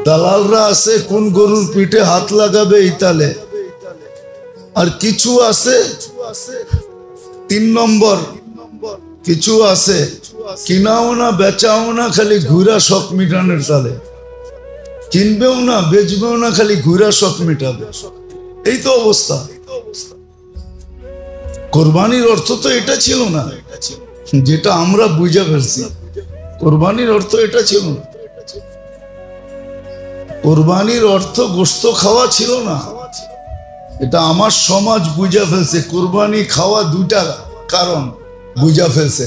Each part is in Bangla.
দালালরা আছে কোন গরুর পিঠে হাত লাগাবে এই তালে, আর কিছু আছে 3 নম্বর, কিছু আছে কিনাও না বেচাও না, খালি ঘুরা শখ মিটানোর তালে, কিনবেও না বেচবেও না, খালি ঘুরা শখ মিটাবে। এই তো অবস্থা। কোরবানির অর্থ তো এটা ছিল না, যেটা আমরা বুঝা ফেলছি। কোরবানির অর্থ এটা ছিল না। কোরবানির অর্থ গোশত খাওয়া ছিল না, এটা আমার সমাজ বুঝা ফেলছে। কোরবানি খাওয়া 2টা কারণ বুঝা ফেলছে,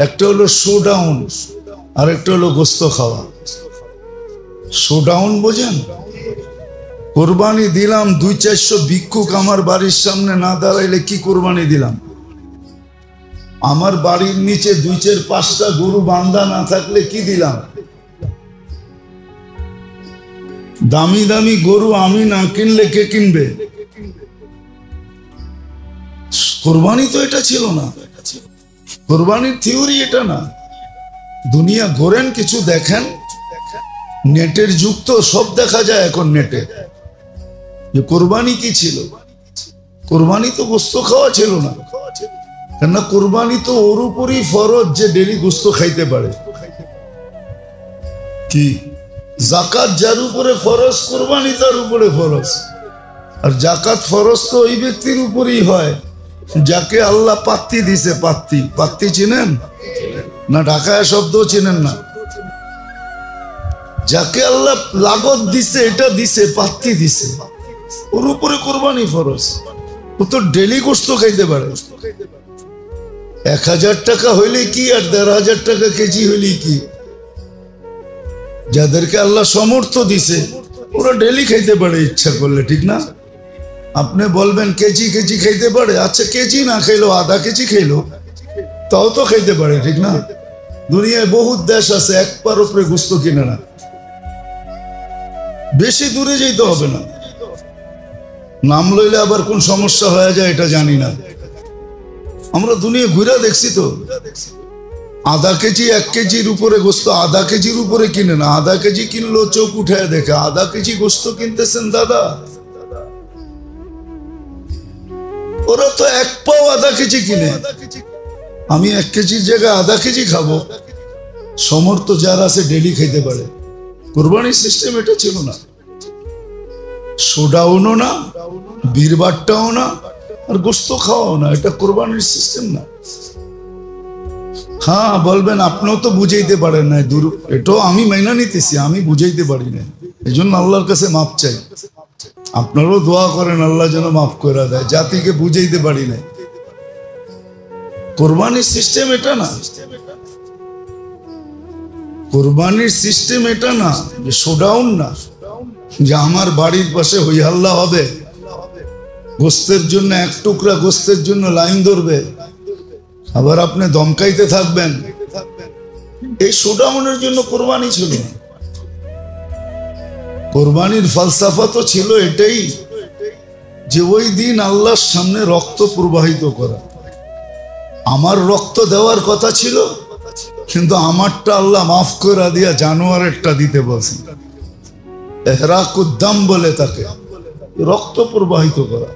একটা হলো শোডাউন আর একটা হলো গোশত খাওয়া। শোডাউন বোঝেন? কোরবানি দিলাম 200-400 ভিক্ষুক আমার বাড়ির সামনে না দাঁড়াইলে কি কোরবানি দিলাম? আমার বাড়ির নিচে 2-4-5টা গরু বান্ধা না থাকলে কি দিলাম? দামি দামি গরু আমি না কিনলে কে কিনবে? কোরবানি তো এটা ছিল না। কোরবানির থিওরি এটা না। দুনিয়া ঘোরেন, কিছু দেখেন, নেটের যুগ তো, সব দেখা যায় এখন নেটে। যে কোরবানি কি ছিল? কোরবানি তো গোশত খাওয়া ছিল না, কেননা কোরবানি তো ওর উপরই ফরজ যে ডেলি গোশত খাইতে পারে। কি জাকাত যার উপরে ফরজ, কোরবানি তার উপরে ফরজ। আর জাকাত ফরজ তো ওই ব্যক্তির উপরই হয় যাকে আল্লাহ পাত্তি দিছে। পাত্তি, পাত্তি চিনেন না? ঢাকায় শব্দ চিনেন না? যাকে আল্লাহ লাগত দিছে, এটা দিছে, পাত্তি দিছে, ওর উপরে কোরবানি ফরজ। ও তো ডেলি গোশত খাইতে পারে। 1000 টাকা হইলে কি আর 1500 টাকা কেজি হইলে কি? যাদেরকে আল্লাহ সমর্থ দিছে ওরা ডেলি খাইতে পারে ইচ্ছা করলে, ঠিক না? আপনি বলবেন কেজি কেজি খাইতে পারে, আচ্ছা কেজি না খাইলো আধা কেজি খাইলো তাও তো খাইতে পারে, ঠিক না? দুনিয়ায় বহুত দেশ আছে এক পার উপরে গোশত কিনে না। বেশি দূরে যেতে হবে না, নাম লইলে আবার কোন সমস্যা হয়ে যায় এটা জানি না। আমরা দুনিয়া ঘুরে দেখছি তো, আধা কেজি 1 কেজির উপরে গোশত আধা কেজির উপরে কিনে না। আধা কেজি কিনলো চোখ উঠায় দেখে আধা কেজি গোশত কিনতেছেন দাদা। ওরা তো 1 পাও আধা কেজি কিনে। আমি 1 কেজির জায়গায় আধা কেজি খাবো। সমর্থ যার আছে ডেলি খাইতে পারে। কোরবানির সিস্টেম এটা ছিল না। শোডাউনও না, বীরবারটাও না, আর গোশত খাওয়াও না। এটা কোরবানির সিস্টেম না। হ্যাঁ বলবেন আপনিও তো বুঝাইতে পারেন না, এটাও আমি মাইনা নিতেছি, আমি বুঝাইতে পারি না, এই জন্য আল্লাহর কাছে মাপ চাই। আপনারাও দোয়া করেন আল্লাহ যেন মাফ করে দেয়, জাতিকে বুঝাইতে পারি না। কোরবানির সিস্টেম এটা না। কোরবানির সিস্টেম এটা না যে শোডাউন না, যে আমার বাড়ির পাশে হই হাল্লা হবে, গোস্তের জন্য 1 টুকরা গোস্তের জন্য লাইন ধরবে, আবার আপনি দমকাইতে থাকবেন। এই শোডাউনের জন্য কোরবানি ছিল না। কোরবানির ফালসাফা তো ছিল এটাই যে ওই দিন আল্লাহর সামনে রক্ত প্রবাহিত করা। আমার রক্ত দেওয়ার কথা ছিল, কিন্তু আমারটা আল্লাহ মাফ করে দিয়া জানোয়ারেরটা দিতে বলছেন। ইহরাকুদ্দাম বলে তাকে, রক্ত প্রবাহিত করা।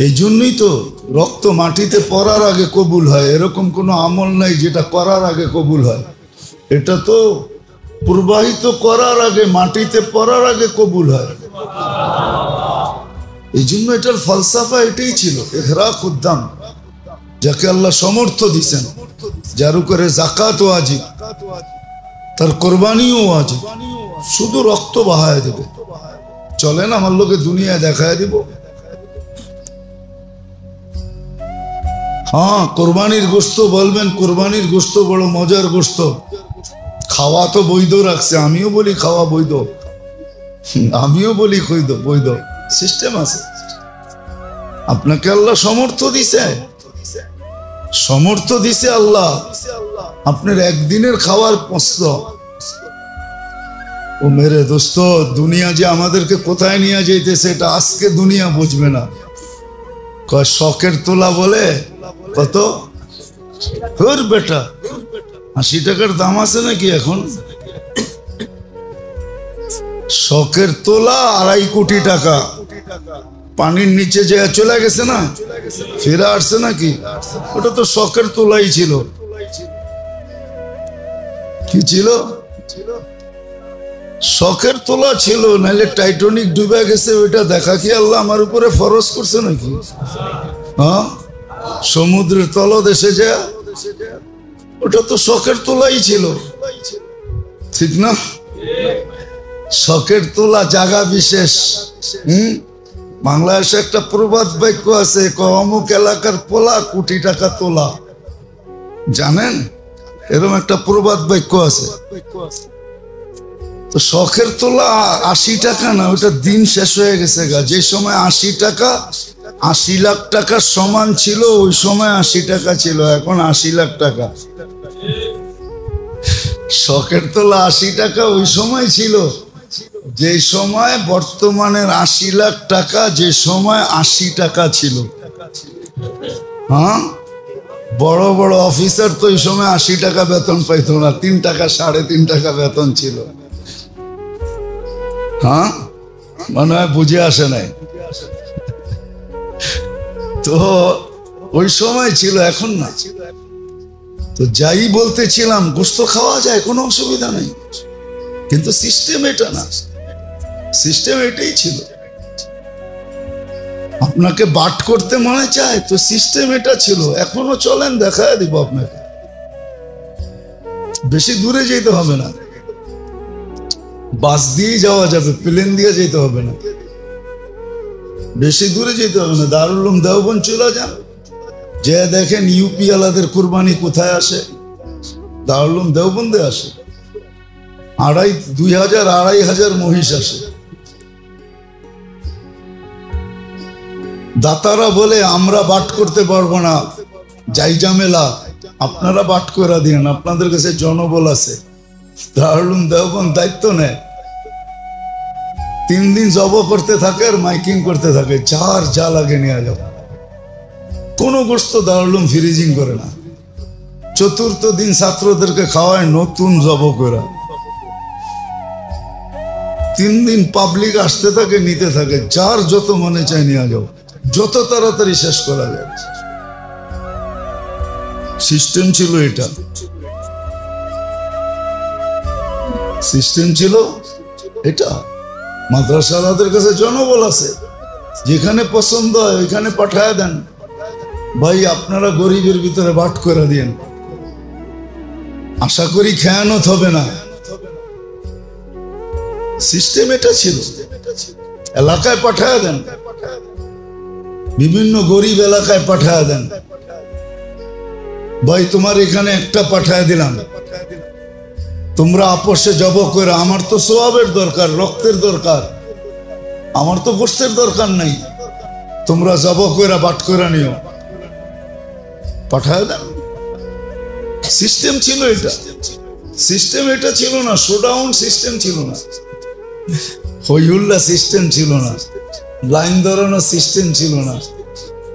এই জন্যই তো রক্ত মাটিতে পড়ার আগে কবুল হয়। এরকম কোনো আমল নাই যেটা করার আগে কবুল হয়। এটা তো প্রবাহিত করার আগে, মাটিতে পড়ার আগে কবুল হয়। এই জন্য এটার ফালসাফা এটাই ছিল, ইহরাকুদ্দাম। যাকে আল্লাহ সমর্থ দিছেন, যার উপরে যাকাত ওয়াজিব, তার কোরবানিও ওয়াজিব। শুধু রক্ত বাহায় দেবে। চলেন আমার লোকে দুনিয়ায় দেখায় দিব। হ্যাঁ কোরবানির গোশত বলবেন, কোরবানির গোশত বড় মজার গোশত। খাওয়া তো বৈধ রাখছে, আমিও বলি খাওয়া বৈধ, আমিও বলি বৈধ। সিস্টেম আছে। আপনাকে আল্লাহ সমর্থ দিছে, সমর্থ দিছে আল্লাহ। আপনার একদিনের খাওয়ার প্রশ্ন। ও মেরে দোস্ত, দুনিয়া যে আমাদেরকে কোথায় নিয়ে যাইতেছে এটা আজকে দুনিয়া বুঝবে না। কয় শখের তোলা বলে কত? বেটা 80 টাকার দাম আছে নাকি এখন? শখের তোলা 2.5 কোটি টাকা পানির নিচে যে চলে গেছে না, ফিরে আসছে নাকি? ওটা তো শখের তোলাই ছিল। কি ছিল? শখের তোলা ছিল, নাহলে টাইটানিক ডুবে গেছে ওইটা দেখা কি আল্লাহ আমার উপরে ফরজ করছে নাকি? হ্যাঁ, সমুদ্রের তলদেশে যা, ওটা তো শখের তোলাই ছিল, ঠিক না? শখের তোলা জায়গা বিশেষ। বাংলাদেশে একটা প্রবাদ বাক্য আছে, অমুক এলাকার পোলা কোটি টাকা তোলা, জানেন? এরকম একটা প্রবাদ বাক্য আছে। তো শখের তোলা 80 টাকা না, ওটা দিন শেষ হয়ে গেছে গা। যে সময় 80 টাকা 80 লাখ টাকার সমান ছিল, ওই সময় 80 টাকা ছিল, এখন 80 লাখ টাকা। শখের তোলা 80 টাকা ওই সময় ছিল, যে সময় বর্তমানের 80 লাখ টাকা, যে সময় 80 টাকা ছিল। হ্যাঁ, বড় বড় অফিসার তো ওই সময় 80 টাকা বেতন পাইতো না, 3 টাকা 3.5 টাকা বেতন ছিল। হ্যাঁ, মনে হয় বুঝে আসে নাই। তো ওই সময় ছিল, এখন না। তো যাই বলতেছিলাম, গোস্ত খাওয়া যায়, কোনো অসুবিধা নেই, কিন্তু সিস্টেম এটা না। সিস্টেম এটাই ছিল। আপনাকে বাট করতে মনে চায় তো সিস্টেম এটা ছিল, এখনো চলেন, দেখায় দিব আপনাকে। বেশি দূরে যেতে হবে না, বাস দিয়ে যাওয়া যাবে, প্লেন দিয়ে যেতে হবে না, বেশি দূরে যেতে হবে না। দারুল উলুম দেওবন্দ চলে যান, যে দেখেন ইউপি আলাদের কুরবানি কোথায় আসে, দারুল উলুম দেওবন্দে আসে। 2,000-2,500 মহিষ আসে। দাতারা বলে আমরা বাট করতে পারবো না, যাই ঝামেলা, আপনারা বাট করে দিন, আপনাদের কাছে জনবল আছে। দারুল উলুম দেওবন্দ দায়িত্ব নেয়, 3 দিন জব করতে থাকে আর মাইকিং করতে থাকে, যার যা লাগে নিয়ে যাও। কোনো গোস্ত দারুল উলুম ফ্রিজিং করে না। 4th দিন ছাত্রদেরকে খাওয়ায় নতুন জব করে। 3 দিন পাবলিক আসতে থাকে, নিতে থাকে, যার যত মনে চায় নিয়ে যাও, যত তাড়াতাড়ি শেষ করা যায়। সিস্টেম ছিল এটা, সিস্টেম ছিল এটা। মাদ্রাসাদের কাছে জনবল আছে, যেখানে পছন্দ হয় ওইখানে পাঠায় দেন। ভাই আপনারা গরিবের ভিতরে বাট করে দিন, আশা করি খেয়ানত হবে না। সিস্টেম এটা ছিল। এলাকায় পাঠায় দেন, বিভিন্ন গরিব এলাকায় পাঠায় দেন। ভাই তোমার এখানে একটা পাঠায় দিলাম, তোমরা আপোষে জব করে, আমার তো সোয়াবের দরকার, রক্তের দরকার, আমার তো গোস্তের দরকার নাই, তোমরা জব করে বাট করে নিও, পাঠায় দেন। সিস্টেম ছিল এটা। সিস্টেম এটা ছিল না, শোডাউন সিস্টেম ছিল না, হইহুল্লা সিস্টেম ছিল না, লাইন ধরানো সিস্টেম ছিল না,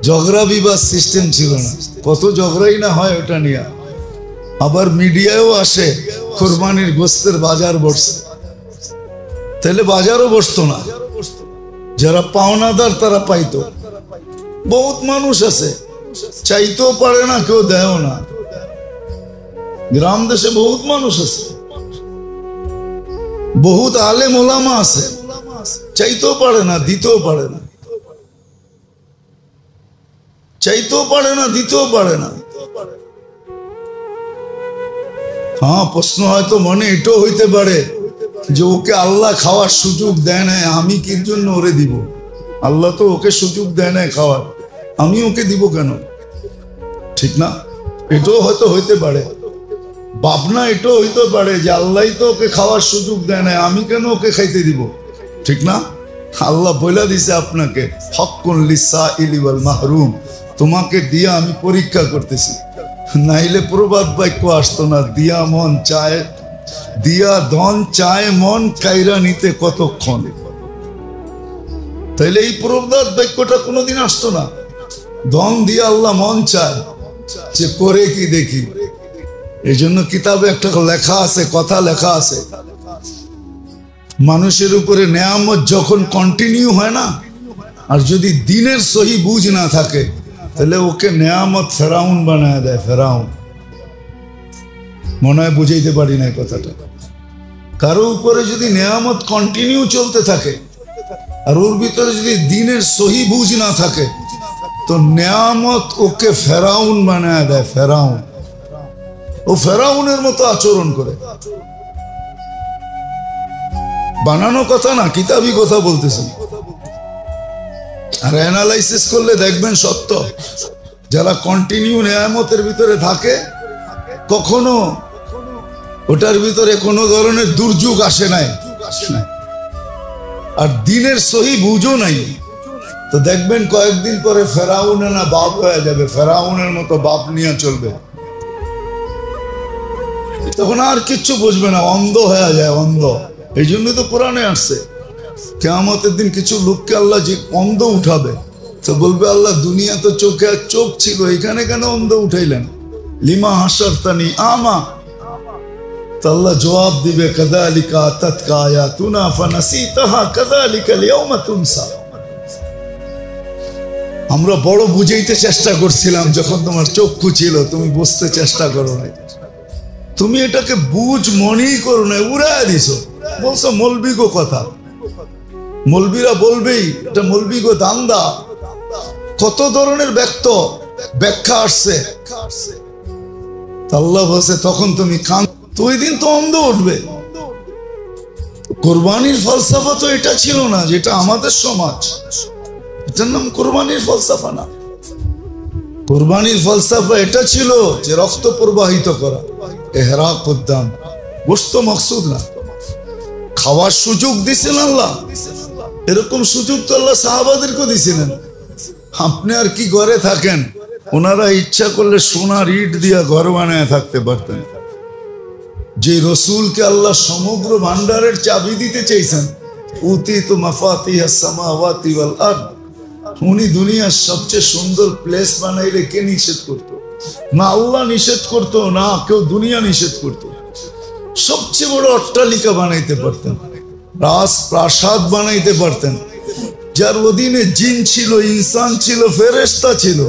ঝগড়া বিবাদ সিস্টেম ছিল না। কত ঝগড়াই না হয় ওটা নিয়ে। আবার মিডিয়াও আসে, কুরবানির গোস্তের বাজার বসছে, তাহলে বাজারও বসতো না। যারা পাওনাদার তারা পাইতো। বহুত মানুষ আছে চাইতেও পারে না, কেউ দেয়ও না। গ্রাম দেশে বহুত মানুষ আছে, বহুত আলেম ওলামা আছে, চাইতেও পারে না, দিতেও পারে না, চাইতেও পারে না, দিতেও পারে না। হ্যাঁ, প্রশ্ন হয়তো মনে এটাও হইতে পারে যে ওকে আল্লাহ খাওয়ার সুযোগ দেয় না, আমি কি জন্য ওরে দিব? আল্লাহ তো ওকে সুযোগ দেয় না খাওয়ার, আমি ওকে দিব কেন? ঠিক না? এটাও হয়তো হইতে পারে। ভাবনা এটাও হইতে পারে যে আল্লাহ তো ওকে খাওয়ার সুযোগ দেয় না, আমি কেন ওকে খাইতে দিব? ঠিক না? আল্লাহ বলে দিছে আপনাকে, হক্কুন লিসাইলি ওয়াল মাহরুম, তোমাকে দিয়া আমি পরীক্ষা করতেছি, নাইলে প্রবাদ বাক্য আসতো না, দিয়া মন চায়, দিয়া ধন চায় মন, কাইরা নিতে কতক্ষণ। তাইলে এই প্রবাদ বাক্যটা কোনোদিন আসতো না। ধন দিয়া আল্লাহ মন চায়, যে করে কি দেখি। এই জন্য কিতাবে একটা লেখা আছে, কথা লেখা আছে, মানুষের উপরে নেয়ামত যখন কন্টিনিউ হয় না, আর যদি দিনের সহি বুঝ না থাকে, তাহলে ওকে নেয়ামত ফেরাউন বানায় দেয়। ফেরাউন, মনে হয় বুঝাইতে পারি না কথাটা। কারো উপরে যদি নেয়ামত কন্টিনিউ চলতে থাকে আর ওর ভিতরে যদি দিনের সহি বুঝ না থাকে, তো নেয়ামত ওকে ফেরাউন বানায় দেয়। ফেরাউন, ও ফেরাউনের মতো আচরণ করে। বানানো কথা না, কিতাবি কথা বলতেছি। আর অ্যানালাইসিস করলে দেখবেন সত্য। যারা কন্টিনিউ নেয়ামতের ভিতরে থাকে, কখনো ওটার ভিতরে কোনো ধরনের দুর্যোগ আসে নাই, আর দিনের সহি বুঝও নাই, তো দেখবেন কয়েকদিন পরে ফেরাউনে না বাপ হয়ে যাবে। ফেরাউনের মতো বাপ নিয়ে চলবে, তখন আর কিচ্ছু বুঝবে না, অন্ধ হয়ে যায়, অন্ধ। এই জন্য তো কোরআনে আসছে, কিয়ামতের দিন কিছু লোককে আল্লাহ যে অন্ধ উঠাবে, তো বলবে আল্লাহ দুনিয়া তো চোখে আর চোখ ছিল, এখানে কেন অন্ধ উঠাইলেন? লিমা হাসারতানি আমা। তো আল্লাহ জবাব দিবে, কাযালিকা আতাতকা আয়াতুনা ফানাসিতাহা কাযালিকাল ইয়াওমা তুনসা। আমরা বড় বুঝাইতে চেষ্টা করছিলাম, যখন তোমার চক্ষু ছিল তুমি বুঝতে চেষ্টা করো না, তুমি এটাকে বুঝ মনেই করো না, উড়ায় দিছো। বলছো মৌলবীগো কথা, মৌলবীরা বলবেই এটা মৌলবীগো দান্দা। কত ধরনের ব্যাখ্যা আসছে। আল্লাহ বলছে তখন তুমি কান, তো ওই দিন তো অন্ধ উঠবে। কোরবানির ফলসাফা তো এটা ছিল না যেটা আমাদের সমাজ। এটার নাম কোরবানির ফলসাফা না। কোরবানির ফলসাফা এটা ছিল যে রক্ত প্রবাহিত করা, ইহরাক উদ্দাম, গোশত মকসুদ না। খাওয়ার সুযোগ দিয়েছেন আল্লাহ, এরকম সুযোগ তো আল্লাহ সাহাবাদেরকে দিয়েছিলেন। আপনি আর কি ঘরে থাকেন, ওনারা ইচ্ছা করলে সোনার ইট দিয়া ঘর বানায় থাকতে পারতেন। যে রসুলকে আল্লাহ সমগ্র ভান্ডারের চাবি দিতে চাইছেন, উতিতু মাফাতিহাস সামাওয়াতি ওয়াল আরদ, উনি দুনিয়ার সবচেয়ে সুন্দর প্লেস বানাইলে কে নিষেধ করতো? না আল্লাহ নিষেধ করতো, না কেউ দুনিয়া নিষেধ করতো। সবচেয়ে বড় অট্টালিকা বানাইতে পারতেন, রাজপ্রাসাদ বানাইতে পারতেন, যার অধীনে জিন ছিল, ইনসান ছিল, ফেরেশতা ছিল।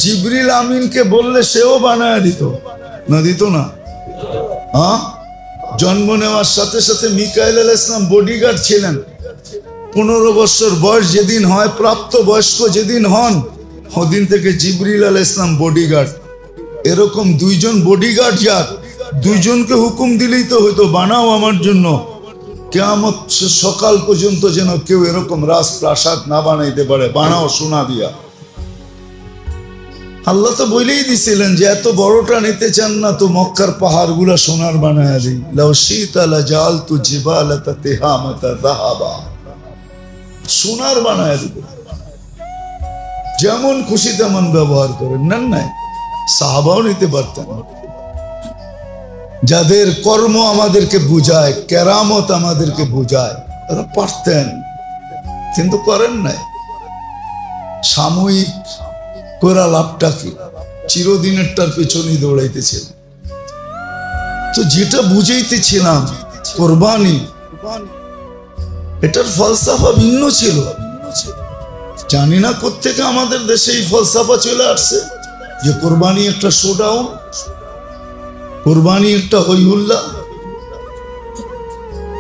জিবরিল আমিনকে বললে সেও বানায় দিত না? দিত না? হ্যাঁ, জন্ম নেওয়ার সাথে সাথে মিকাইল আলাইহিস সালাম বডিগার্ড ছিলেন। 15 বছর বয়স যেদিন হয়, প্রাপ্ত বয়স্ক যেদিন হন, ওদিন থেকে জিবরিল আলাইহিস সালাম বডিগার্ড। এরকম 2 জন বডিগার্ড, যার 2 জনকে হুকুম দিলেই তো হয়তো বানাও আমার জন্য, কিয়ামত সকাল পর্যন্ত যেন কেউ এরকম রাজপ্রাসাদ না বানাইতে পারে, বানাও সোনা দিয়া। আল্লাহ তো বলেই দিছিলেন যে এত বড়টা নিতে চান না তো মক্কার পাহাড় গুলা সোনার বানায় দিই। লাউ শিতা লাজালতু জিবালাতা তিহামাতা যাহাবা, সোনার বানায় দিব। যেমন খুশি তেমন ব্যবহার করেন, নেন নাই? সাহাবাও নিতে পারতেন। যাদের কর্ম আমাদেরকে বুঝায়, কেরামত আমাদেরকে বুঝায়, তারা পারতেন, কিন্তু করেন নাই। সাময়িক করা লাভটা কি? চিরদিনেরটার পেছনেই দৌড়াইতেছিল। তো যেটা বুঝাইতেছিলাম কোরবানি, এটার ফলসাফা ভিন্ন ছিল। জানি না কোত্থেকে আমাদের দেশে এই ফলসাফা চলে আসছে যে কোরবানি একটা শোডাউন, কোরবানি একটা হইহুল্লা।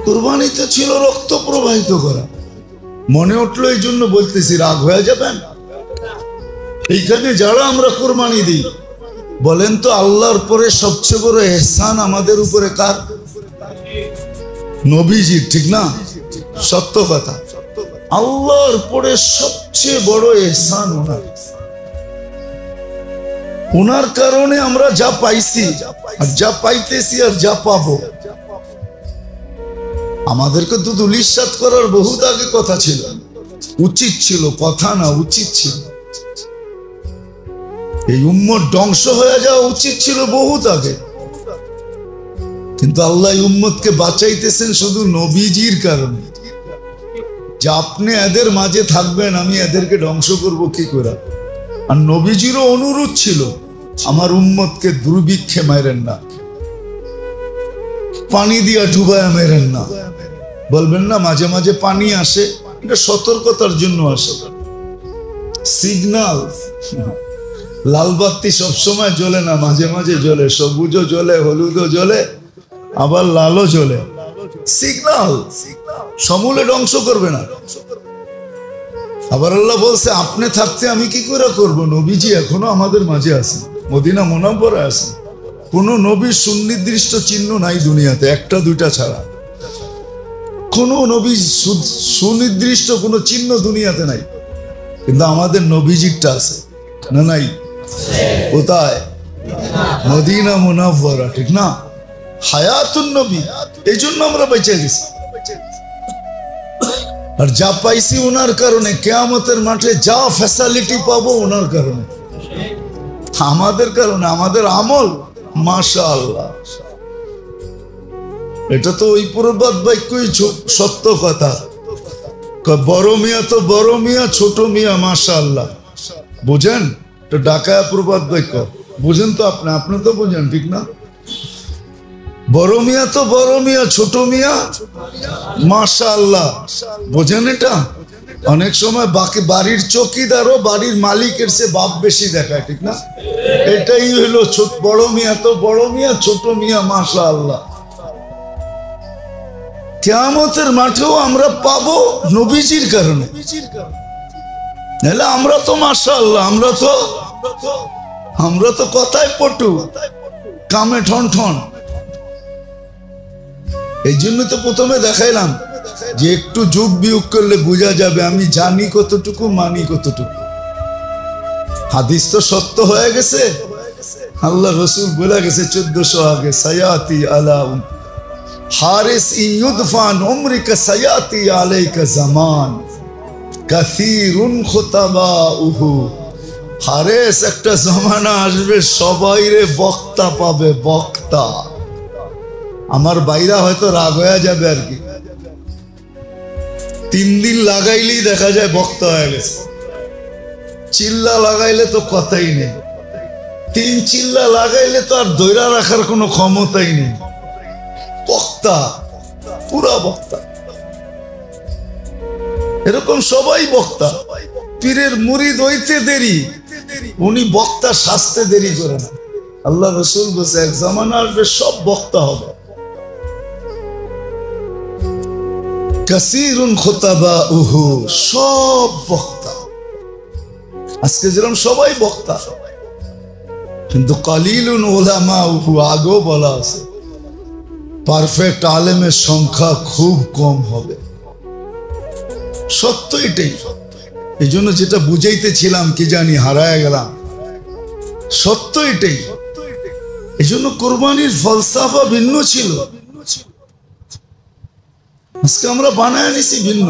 কোরবানিতে ছিল রক্ত প্রবাহিত করা। মনে উঠলো এই জন্য বলতেছি, রাগ হয়ে যাবেন। এইখানে যারা আমরা কোরবানি দিই, বলেন তো আল্লাহর পরে সবচেয়ে বড় ইহসান আমাদের উপরে কার? নবীজির, ঠিক না? সত্য কথা। আল্লাহর পরে সবচেয়ে বড় ইহসান ওনার। ওনার কারণে আমরা যা পাইছি, আর যা পাইতেছি, আর যা পাবো। আমাদেরকে তো দুলিশাত করার বহুত আগে কথা ছিল, উচিত ছিল, কথা না, উচিত ছিল। এই উম্মত ধ্বংস হয়ে যাওয়া উচিত ছিল বহুত আগে, কিন্তু আল্লাহ উম্মতকে বাঁচাইতেছেন শুধু নবীজির কারণে। যে আপনি এদের মাঝে থাকবেন, আমি এদেরকে ধ্বংস করব কি করে? আর নবীজিরও অনুরোধ ছিল, আমার উম্মতকে দুর্ভিক্ষে মারেন না, পানি দিয়া ডুবায়া মেরেন না, বলবেন না মাঝে মাঝে পানি আসে, এটা সতর্কতার জন্য আসে, সিগনাল। লাল বাতি সবসময় জ্বলে না, মাঝে মাঝে জ্বলে, সবুজও জ্বলে, হলুদও জ্বলে, আবার লালও জ্বলে, সিগনাল, সমূলে ধ্বংস করবে না। আবার আল্লাহ বলছে আপনি থাকতে আমি কি করে করব, নবীজি এখনো আমাদের মাঝে আছেন, মদিনা মুনাওয়ারায় আছেন, কোন নবীর সুনির্দিষ্ট চিহ্ন নাই দুনিয়াতে, একটা দুইটা ছাড়া কোন নবীর সুনির্দিষ্ট কোন চিহ্ন দুনিয়াতে নাই, কিন্তু আমাদের নবীজিরটা আছে না? নাই? কোথায়? মদিনা মুনাওয়ারা, ঠিক না? হায়াতুন নবী, এই জন্য আমরা বেঁচে গেছি। আর যা পাইছি ওনার কারণে, কিয়ামতের মাঠে যা ফ্যাসিলিটি পাবো ওনার কারণে, আমাদের কারণে, আমাদের আমল। মাশাআল্লাহ, এটা তো ওই প্রবাদ বাক্যই সত্য কথা। বড় মিয়া তো বড় মিয়া, ছোট মিয়া মাশাআল্লাহ, বুঝেন? তো ঢাকায় প্রবাদ বাক্য বুঝেন তো আপনি? আপনি তো বুঝেন, ঠিক না? বড় মিয়া তো বড় মিয়া, ছোট মিয়া মাশাআল্লাহ, বোঝেন? এটা অনেক সময় বাকি বাড়ির চৌকিদারও বাড়ির মালিকের চেয়ে বাপ বেশি দেখায়, ঠিক না? এটাই হলো বড় মিয়া তো বড় মিয়া, ছোট মিয়া মাশাআল্লাহ। কিয়ামতের মাঠেও আমরা পাবো নবীজির কারণে, নাহলে আমরা তো মাশাআল্লাহ, আমরা তো কথায় পটু, কামে ঠন ঠন। এই জন্য তো প্রথমে দেখাইলাম যে একটু যোগ বিয়োগ করলে বোঝা যাবে আমি জানি কতটুকু, মানি কতটুকু। হাদিস তো সত্য হয়ে গেছে, আল্লাহ রাসূল বলে গেছে 1400 আগে, সায়াতি আলা হারিস ইউদফান উমরিকা সায়াতি আলাইকা জামান কাসীরুন খুতাবাউহু। হারিস, একটা জামানা আসবে সবাই রে বক্তা পাবে, বক্তা। আমার বাইরা হয়তো রাগ হয়ে যাবে আর কি, 3 দিন লাগাইলেই দেখা যায় বক্তা হয়ে গেছে। চিল্লা লাগাইলে তো কথাই নেই, 3 চিল্লা লাগাইলে তো আর ধৈরা রাখার কোনো ক্ষমতাই নেই, বক্তা, পুরা বক্তা। এরকম সবাই বক্তা। পীরের মুরিদ হইতে দেরি, উনি বক্তা সাজতে দেরি করে না। আল্লাহ রাসূল বলেছে এক জামানা আসবে সব বক্তা হবে। কাসীরুন খুতাবাউহু, সব বক্তা। আজকে যেরকম সবাই বক্তা, কিন্তু কালিলুন উলামাউহু, আগেও বলা আছে পারফেক্ট আলেমের সংখ্যা খুব কম হবে। সত্য এটাই। এই জন্য যেটা বুঝাইতেছিলাম কি জানি হারায় গেলাম, সত্য এটাই। এই জন্য কোরবানির ফলসাফা ভিন্ন ছিল, আজকে আমরা বানায় নিছি ভিন্ন।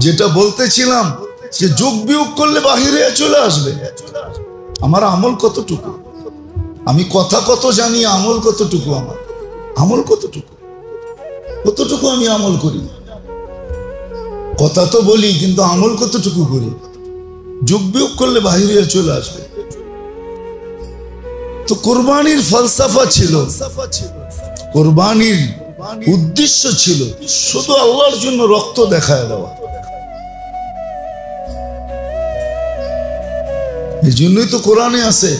যেটা বলতেছিলাম যে যোগ বিয়োগ করলে বাহিরে চলে আসবে। আমার আমল কতটুকু, আমি কথা কত জানি, আমল কতটুকু, আমার আমল কতটুকু আমি আমল করি। কথা তো বলি কিন্তু আমল কতটুকু করি। যোগ বিয়োগ করলে বাহিরে চলে আসবে। তো কোরবানির ফলসাফা ছিল, কোরবানির উদ্দেশ্য ছিল শুধু আল্লাহর জন্য রক্ত দেখায় দেওয়া। এই জন্যই তো কোরআনে আছে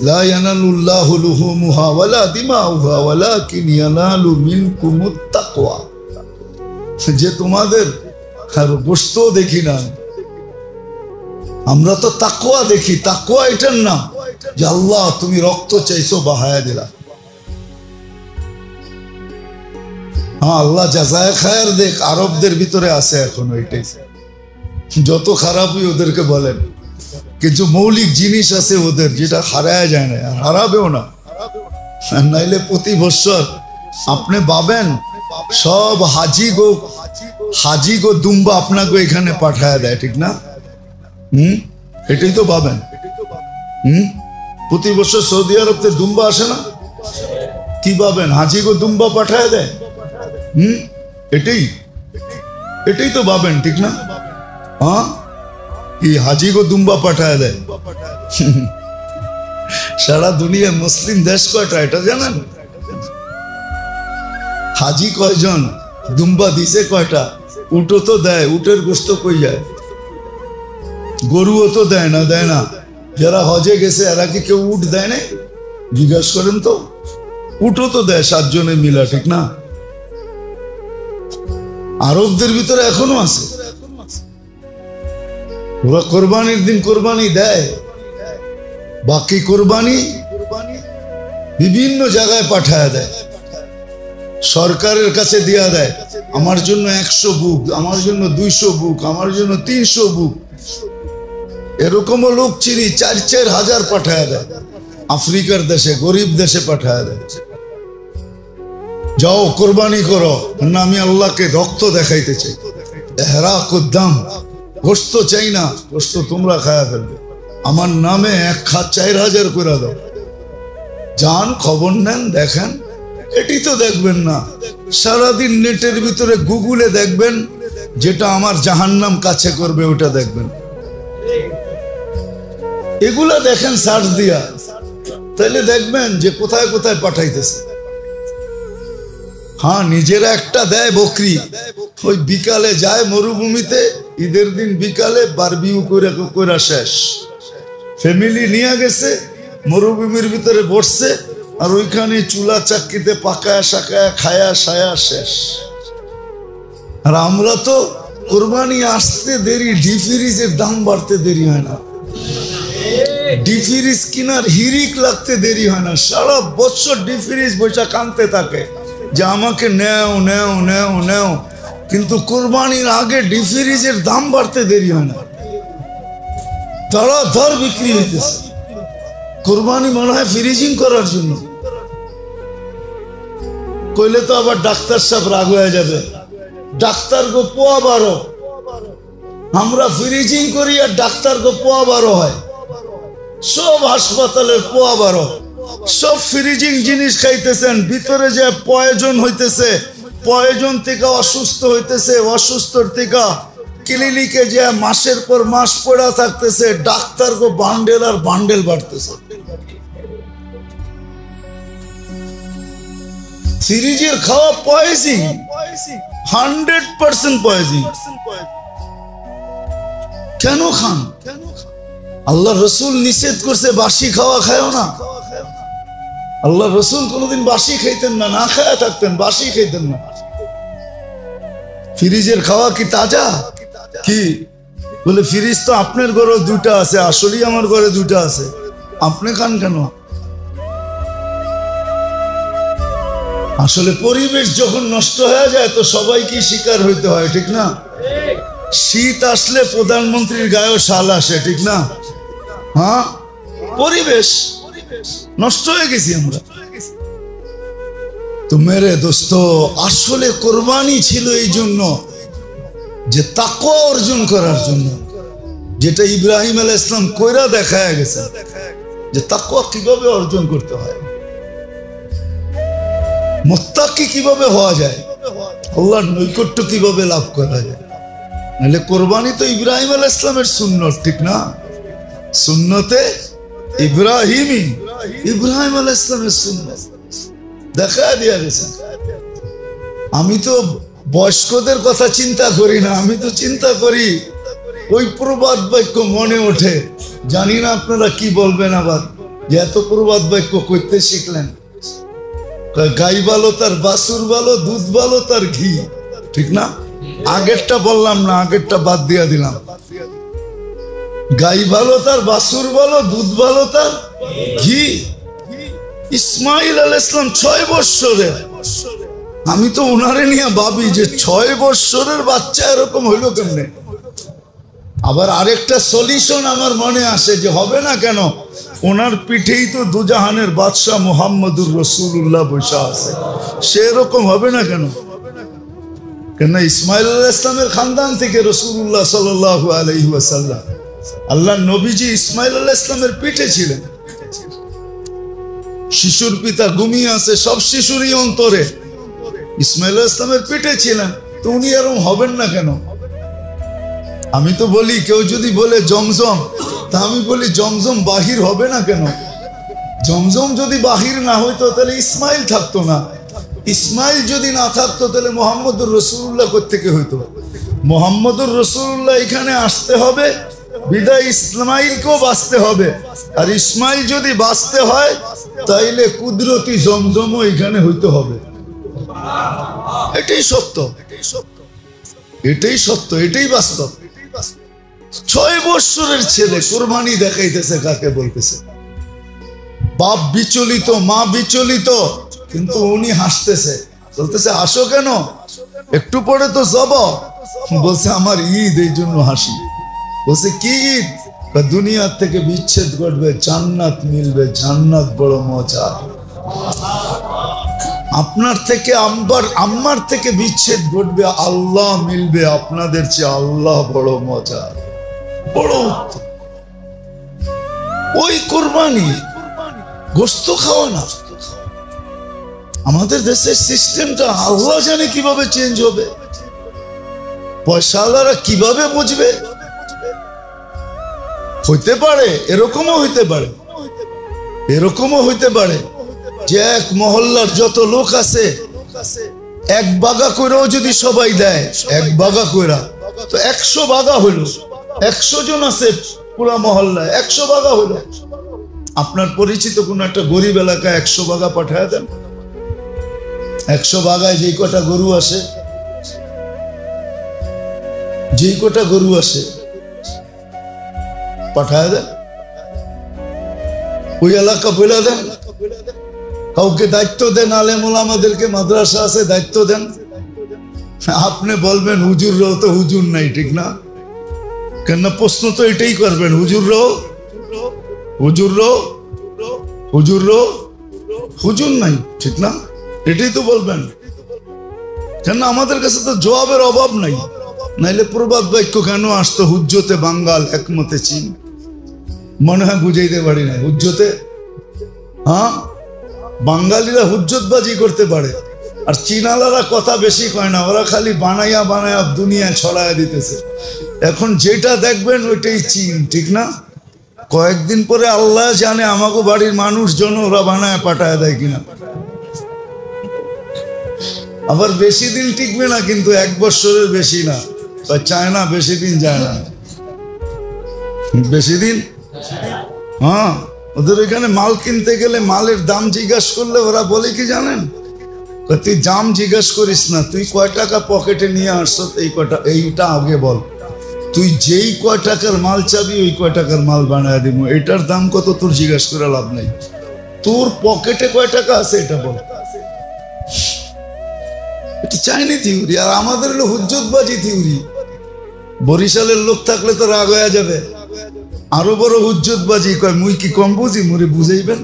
লা ইয়ানালুল্লাহু লুহুমুহা ওয়ালা দিমাউহা ওয়ালাকিন ইয়ানালু মিনকুমুত তাকওয়া। যে তোমাদের গোশত দেখি না, আমরা তো তাকওয়া দেখি। তাকওয়া এটার নাম যে আল্লাহ তুমি রক্ত চাইছো, বাহায়া দিলা। হ্যাঁ, আল্লাহ জাযায়ে খায়ের দেখ, আরবদের ভিতরে আছে এখনো এটাই। যত খারাপই ওদেরকে বলেন, কিছু মৌলিক জিনিস আছে ওদের যেটা হারায় যায় না, আর হারাবেও না। নাইলে প্রতি বছর আপনি পাবেন সব হাজি গো দুম্বা আপনাকে এখানে পাঠায় দেয়, ঠিক না? এটাই তো পাবেন। প্রতি বছর সৌদি আরবতে দুম্বা আসে না? কি পাবেন? হাজি গো দুম্বা পাঠায় দেয়। এটাই তো পাবেন, ঠিক না? হ্যাঁ, কি হাজি গো দুম্বা পাঠায় দেয়। সারা দুনিয়া মুসলিম দেশ কয়টা এটা জানেন? হাজি কয়জন, দুম্বা দিছে কয়টা? উটও তো দেয়, উটের গোস্ত কই যায়? গরুও তো দেয় না, দেয় না। যারা হজে গেছে এরা কি কেউ উট দেয় না? জিজ্ঞাসা করেন তো। উটও তো দেয় 7 জনে মিলা, ঠিক না? আরবদের ভিতরে এখনো আছে, ওরা কোরবানির দিন কোরবানি দেয়, বাকি কোরবানি বিভিন্ন জায়গায় পাঠায় দেয়, সরকারের কাছে দিয়া দেয়। আমার জন্য 100 বুক, আমার জন্য 200 বুক, আমার জন্য 300 বুক। এরকমও লোক চিনি 4-4 হাজার পাঠায় দেয়, আফ্রিকার দেশে, গরিব দেশে পাঠায় দেয়। যাও কোরবানি করো, না আমি আল্লাহকে রক্ত দেখাইতে চাই, এহরাকুদ্দাম, গোস্ত চাই না, গোস্ত তোমরা খায়া ফেলবে, আমার নামে 1 খাত 4000 করে দাও। যান খবর নেন, দেখেন। এটি তো দেখবেন না, সারাদিন নেটের ভিতরে গুগলে দেখবেন, যেটা আমার জাহান্নাম কাছে করবে ওটা দেখবেন। এগুলা দেখেন সার্চ দিয়া, তাহলে দেখবেন যে কোথায় কোথায় পাঠাইতেছে। হ্যাঁ, নিজেরা একটা দেয় বকরি, ওই বিকালে যায় মরুভূমিতে, ঈদের দিন বিকালে বারবিউ করে শেষ। ফ্যামিলি নিয়ে গেছে, মরুভূমির ভিতরে বসছে, আর ওইখানে চুলা চাক্কিতে পাকায়া শাকায়া খায়া সায়া শেষ। আর আমরা তো কোরবানি আসতে দেরি, ডিফ্রিজের দাম বাড়তে দেরি হয় না, ডিফ্রিজ কিনার হিরিক লাগতে দেরি হয় না, সারা বছর ডিফ্রিজ বৈশা কানতে থাকে যে আমাকে নেও নেও নেও নেও। কিন্তু কোরবানির আগে ডিফ্রিজের দাম বাড়তে দেরি হয় না, ধর বিক্রি হইতেছে। কোরবানি মনে হয় ফ্রিজিং করার জন্য, কইলে তো আবার ডাক্তার সাহেব রাগ হয়ে যাবে। ডাক্তার গো পোয়া 12, আমরা ফ্রিজিং করি আর ডাক্তার গো পোয়া 12 হয়। সব হাসপাতালের পোয়া 12, সব ফ্রিজিং জিনিস খাইতেছেন, ভিতরে যে পয়জন হইতেছে, পয়জন থেকে অসুস্থ হইতেছে, অসুস্থর থেকে ক্লিনিকে যে মাসের পর মাস পড়া থাকতেছে, ডাক্তার গো বান্ডেল আর বান্ডেল বাড়তেছে। ফ্রিজের খাওয়া পয়জিং, 100% পয়জিং। কেন খান? আল্লাহ রসুল নিষেধ করছে বাসি খাওয়া খায়ও না। আল্লাহ রসুল কোনোদিন বাসি খাইতেন না, না খায়া থাকতেন, বাসি খাইতেন না। ফ্রিজের খাওয়া কি তাজা? কি বলে ফ্রিজ তো আপনার ঘরে 2টা আছে, আসলেই আমার ঘরে 2টা আছে, আপনি খান কেন? আসলে পরিবেশ যখন নষ্ট হয়ে যায় তো সবাইকে শিকার হইতে হয়, ঠিক না? শীত আসলে প্রধানমন্ত্রীর গায়েও শাল আসে, ঠিক না? হ্যাঁ, পরিবেশ নষ্ট হয়ে গেছি আমরা। তো মেরে দোস্ত, আসলে কোরবানি ছিল এই জন্য যে তাকওয়া অর্জন করার জন্য, যেটা ইব্রাহিম আলাইহিস সালাম কইরা দেখায় গেছে যে তাকওয়া কিভাবে অর্জন করতে হয়, মুত্তাকি কিভাবে হওয়া যায়, আল্লাহর নৈকট্য কিভাবে লাভ করা যায়। নাহলে কোরবানি তো ইব্রাহিম আলাইহিস সালামের সুন্নত, ঠিক না? সুন্নতে ইব্রাহিমী, ইব্রাহিম আলাইহিস সালামের সুন্নত দেখা দিয়া গেছে। আমি তো বয়স্কদের কথা চিন্তা করি না, আমি তো চিন্তা করি ওই প্রবাদ বাক্য মনে ওঠে। জানি না আপনারা কি বলবেন আবার, যে এত প্রবাদ বাক্য করতে শিখলেন। গাই ভালো তার বাছুর ভালো, দুধ ভালো তার ঘি, ঠিক না? আগেরটা বললাম না, আগেরটা বাদ দিয়া দিলাম। গাই ভালো তার বাছুর ভালো, দুধ ভালো তার ঘি। ইসমাইল আলাইহিস সালাম 6 বৎসরের, আমি তো ওনারে নিয়ে ভাবি যে 6 বৎসরের বাচ্চা এরকম হইল কেমনে। আবার আরেকটা সলিউশন আমার মনে আসে যে হবে না কেন, ওনার পিঠেই তো দুজাহানের বাদশাহ মুহাম্মদুর রাসূলুল্লাহ বসে আছে, সেরকম হবে না কেন? কেন ইসমাইল আলাইহিস সালামের খানদান থেকে রাসূলুল্লাহ সাল্লাল্লাহু আলাইহি ওয়াসাল্লাম, আল্লাহর নবীজি ইসমাইল আলাইহিস সালামের পিঠে ছিলেন। শিশুর পিতা ঘুমিয়ে আছে, সব শিশুরই অন্তরে ইসমাইল আলাইহিস সালামের পিঠে ছিলেন, তো উনি এরকম হবেন না কেন? আমি তো বলি, কেউ যদি বলে জমজম, তা আমি বলি জমজম বাহির হবে না কেন? জমজম যদি বাহির না হইতো তাহলে ইসমাইল থাকতো না। ইসমাইল যদি না থাকতো তাহলে মুহাম্মদুর রাসূলুল্লাহ কোত্থেকে হইতো? মুহাম্মদুর রাসূলুল্লাহ এখানে আসতে হবে, বিদায় ইসমাইলকেও বাঁচতে হবে। আর ইসমাইল যদি বাঁচতে হয় তাইলে কুদরতি জমজমও এখানে হইতে হবে। এটাই সত্য, এটাই সত্য, এটাই বাস্তব। 6 বছরের ছেলে কুরবানি দেখাইতেছে, কাকে বলতেছে? বাপ বিচলিত, মা বিচলিত, কিন্তু উনি হাসতেছে, বলতেছে হাসো কেন? একটু পরে তো যাব। বলছে আমার ঈদ, এই জন্য হাসি। বলছে কি ঈদ? দুনিয়ার থেকে বিচ্ছেদ ঘটবে, জান্নাত মিলবে, জান্নাত বড় মজা। আপনার থেকে আম্মার থেকে বিচ্ছেদ ঘটবে, আল্লাহ মিলবে, আপনাদের চেয়ে আল্লাহ বড় মজা, বড় উত্তম। ওই কুরবানি গোস্ত খাওয়া না। আমাদের দেশের সিস্টেমটা আল্লাহ জানে কিভাবে চেঞ্জ হবে, পয়সাওয়ালারা কিভাবে বুঝবে। হইতে পারে, এরকমও হইতে পারে, এরকমও হইতে পারে যে এক মহল্লার যত লোক আছে এক বাগা কইরাও যদি সবাই দেয়, এক বাগা কইরা, তো 100 বাগা হইল, 100 জন আছে পুরা মহল্লায়, 100 বাগা হইল। আপনার পরিচিত কোন একটা গরিব এলাকায় 100 বাগা পাঠায় দেন। 100 বাগায় যেই কটা গরু আসে, যেই কটা গরু আসে পাঠায় দেন, ওই এলাকা বলে দেন, কাউকে দায়িত্ব দেন, আলেম ওলামাদেরকে, মাদ্রাসা আছে, দায়িত্ব দেন। আপনি বলবেন হুজুররাও তো হুজুর নাই, ঠিক না? কেন প্রশ্ন তো এটাই করবেন, হুজুররাও হুজুর নাই, ঠিক না? এটাই তো বলবেন। কেন আমাদের কাছে তো জবাবের অভাব নাই। নাইলে প্রবাদ বাক্য কেন আসতো, হুজ্জতে বাঙ্গাল একমতে চীন? মনে হয় বুঝাইতে পারি না। হুজ্জতে, হ্যাঁ, বাঙালিরা হুজ্জতবাজি করতে পারে, আর চীনালারা কথা বেশি কয় না, ওরা খালি বানাইয়া বানাইয়া দুনিয়ায় ছড়াইয়া দিতেছে। এখন যেটা দেখবেন ওইটাই চীন, ঠিক না? কয়েকদিন পরে আল্লাহ জানে আমাকে বাড়ির মানুষজন ওরা বানায় পাঠায় দেয় কিনা। আবার বেশি দিন টিকবে না, কিন্তু 1 বছরের বেশি না। চায় না বেশি দিন যায় না, বেশি দিন। হ্যাঁ, ওদের এখানে মাল কিনতে গেলে মালের দাম জিজ্ঞাসা করলে ওরা বলে কি জানেন? তুই দাম জিজ্ঞাসা করিস না, তুই কয় টাকা পকেটে নিয়ে আসছো এইটা আগে বল। তুই যেই কয় টাকার মাল চাবি ওই কয় টাকার মাল বানায় দিব, এটার দাম কত তোর জিজ্ঞাসা করে লাভ নাই। তোর পকেটে কয় টাকা আছে এটা বল। এটা চাইনি থিওরি, আর আমাদের হলো হুজ্জতবাজি থিওরি। বরিশালের লোক থাকলে তো রাগ হয়ে যাবে, আরো বড় হুজ্জতবাজি কয় মুই কি কম বুঝি, মোরে বুঝাইবেন?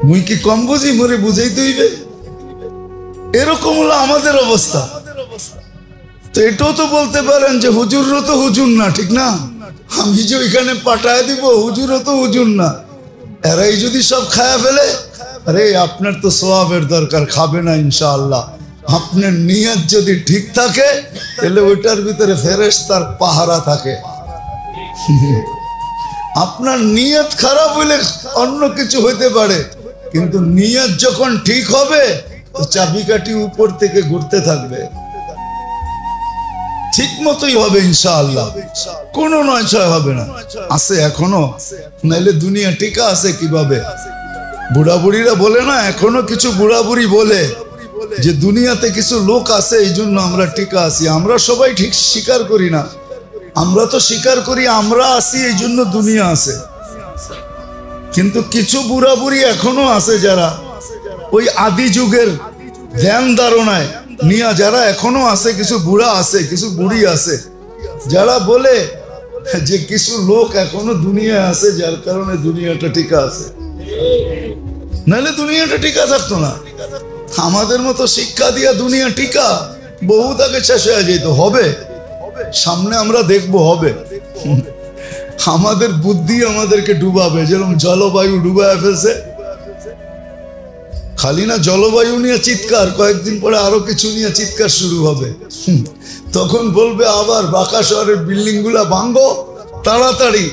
মুই কি কম বুঝি, মোরে বুঝাইতে হইবে? এরকম হলো আমাদের অবস্থা। তো এটাও তো বলতে পারেন যে হুজুরও তো হুজুর না, ঠিক না? আমি যে ওইখানে পাঠায় দিব, হুজুরও তো হুজুর না। এরাই যদি সব খায়া ফেলে, আরে আপনার তো সওয়াবের দরকার, খাবে না ইনশাআল্লাহ। আপনার নিয়ত যদি ঠিক থাকে তাহলে ওইটার ভিতরে ফেরেশতার পাহারা থাকে। আপনার নিয়ত খারাপ হইলে অন্য কিছু হইতে পারে, কিন্তু নিয়ত যখন ঠিক হবে তো চাবিকাঠি উপর থেকে ঘুরতে থাকবে, ঠিক মতোই হবে ইনশাআল্লাহ, কোনো নয়ছয় হবে না। আছে এখনো, নাইলে দুনিয়া টিকা আছে কিভাবে? বুড়া বুড়িরা বলে না, এখনো কিছু বুড়া বুড়ি বলে যে দুনিয়াতে কিছু লোক আছে এই জন্য আমরা টিকা আছি। আমরা সবাই ঠিক স্বীকার করি না, আমরা তো স্বীকার করি আমরা আছি এই জন্য দুনিয়া আছে। কিন্তু কিছু বুড়া বুড়ি এখনো আছে যারা ওই আদি যুগের ধ্যান ধারণায় নিয়া যারা এখনো আছে, কিছু বুড়া আছে, কিছু বুড়ি আছে যারা বলে যে কিছু লোক এখনো দুনিয়া আছে, যার কারণে দুনিয়াটা টিকা আছে, নাহলে দুনিয়াটা টিকা থাকতো না। আমাদের মতো শিক্ষা দিয়া দুনিয়া টিকা বহুত আগে শেষ হয়ে যেত। হবে সামনে, আমরা দেখবো হবে। আমাদের বুদ্ধি আমাদেরকে ডুবাবে, যেরকম জলবায়ু ডুবায় ফেলছে। খালি না জলবায়ু নিয়ে চিৎকার, কয়েকদিন পরে আরো কিছু নিয়ে চিৎকার শুরু হবে। তখন বলবে আবার বাঁকা শহরের বিল্ডিং গুলা ভাঙ্গো তাড়াতাড়ি,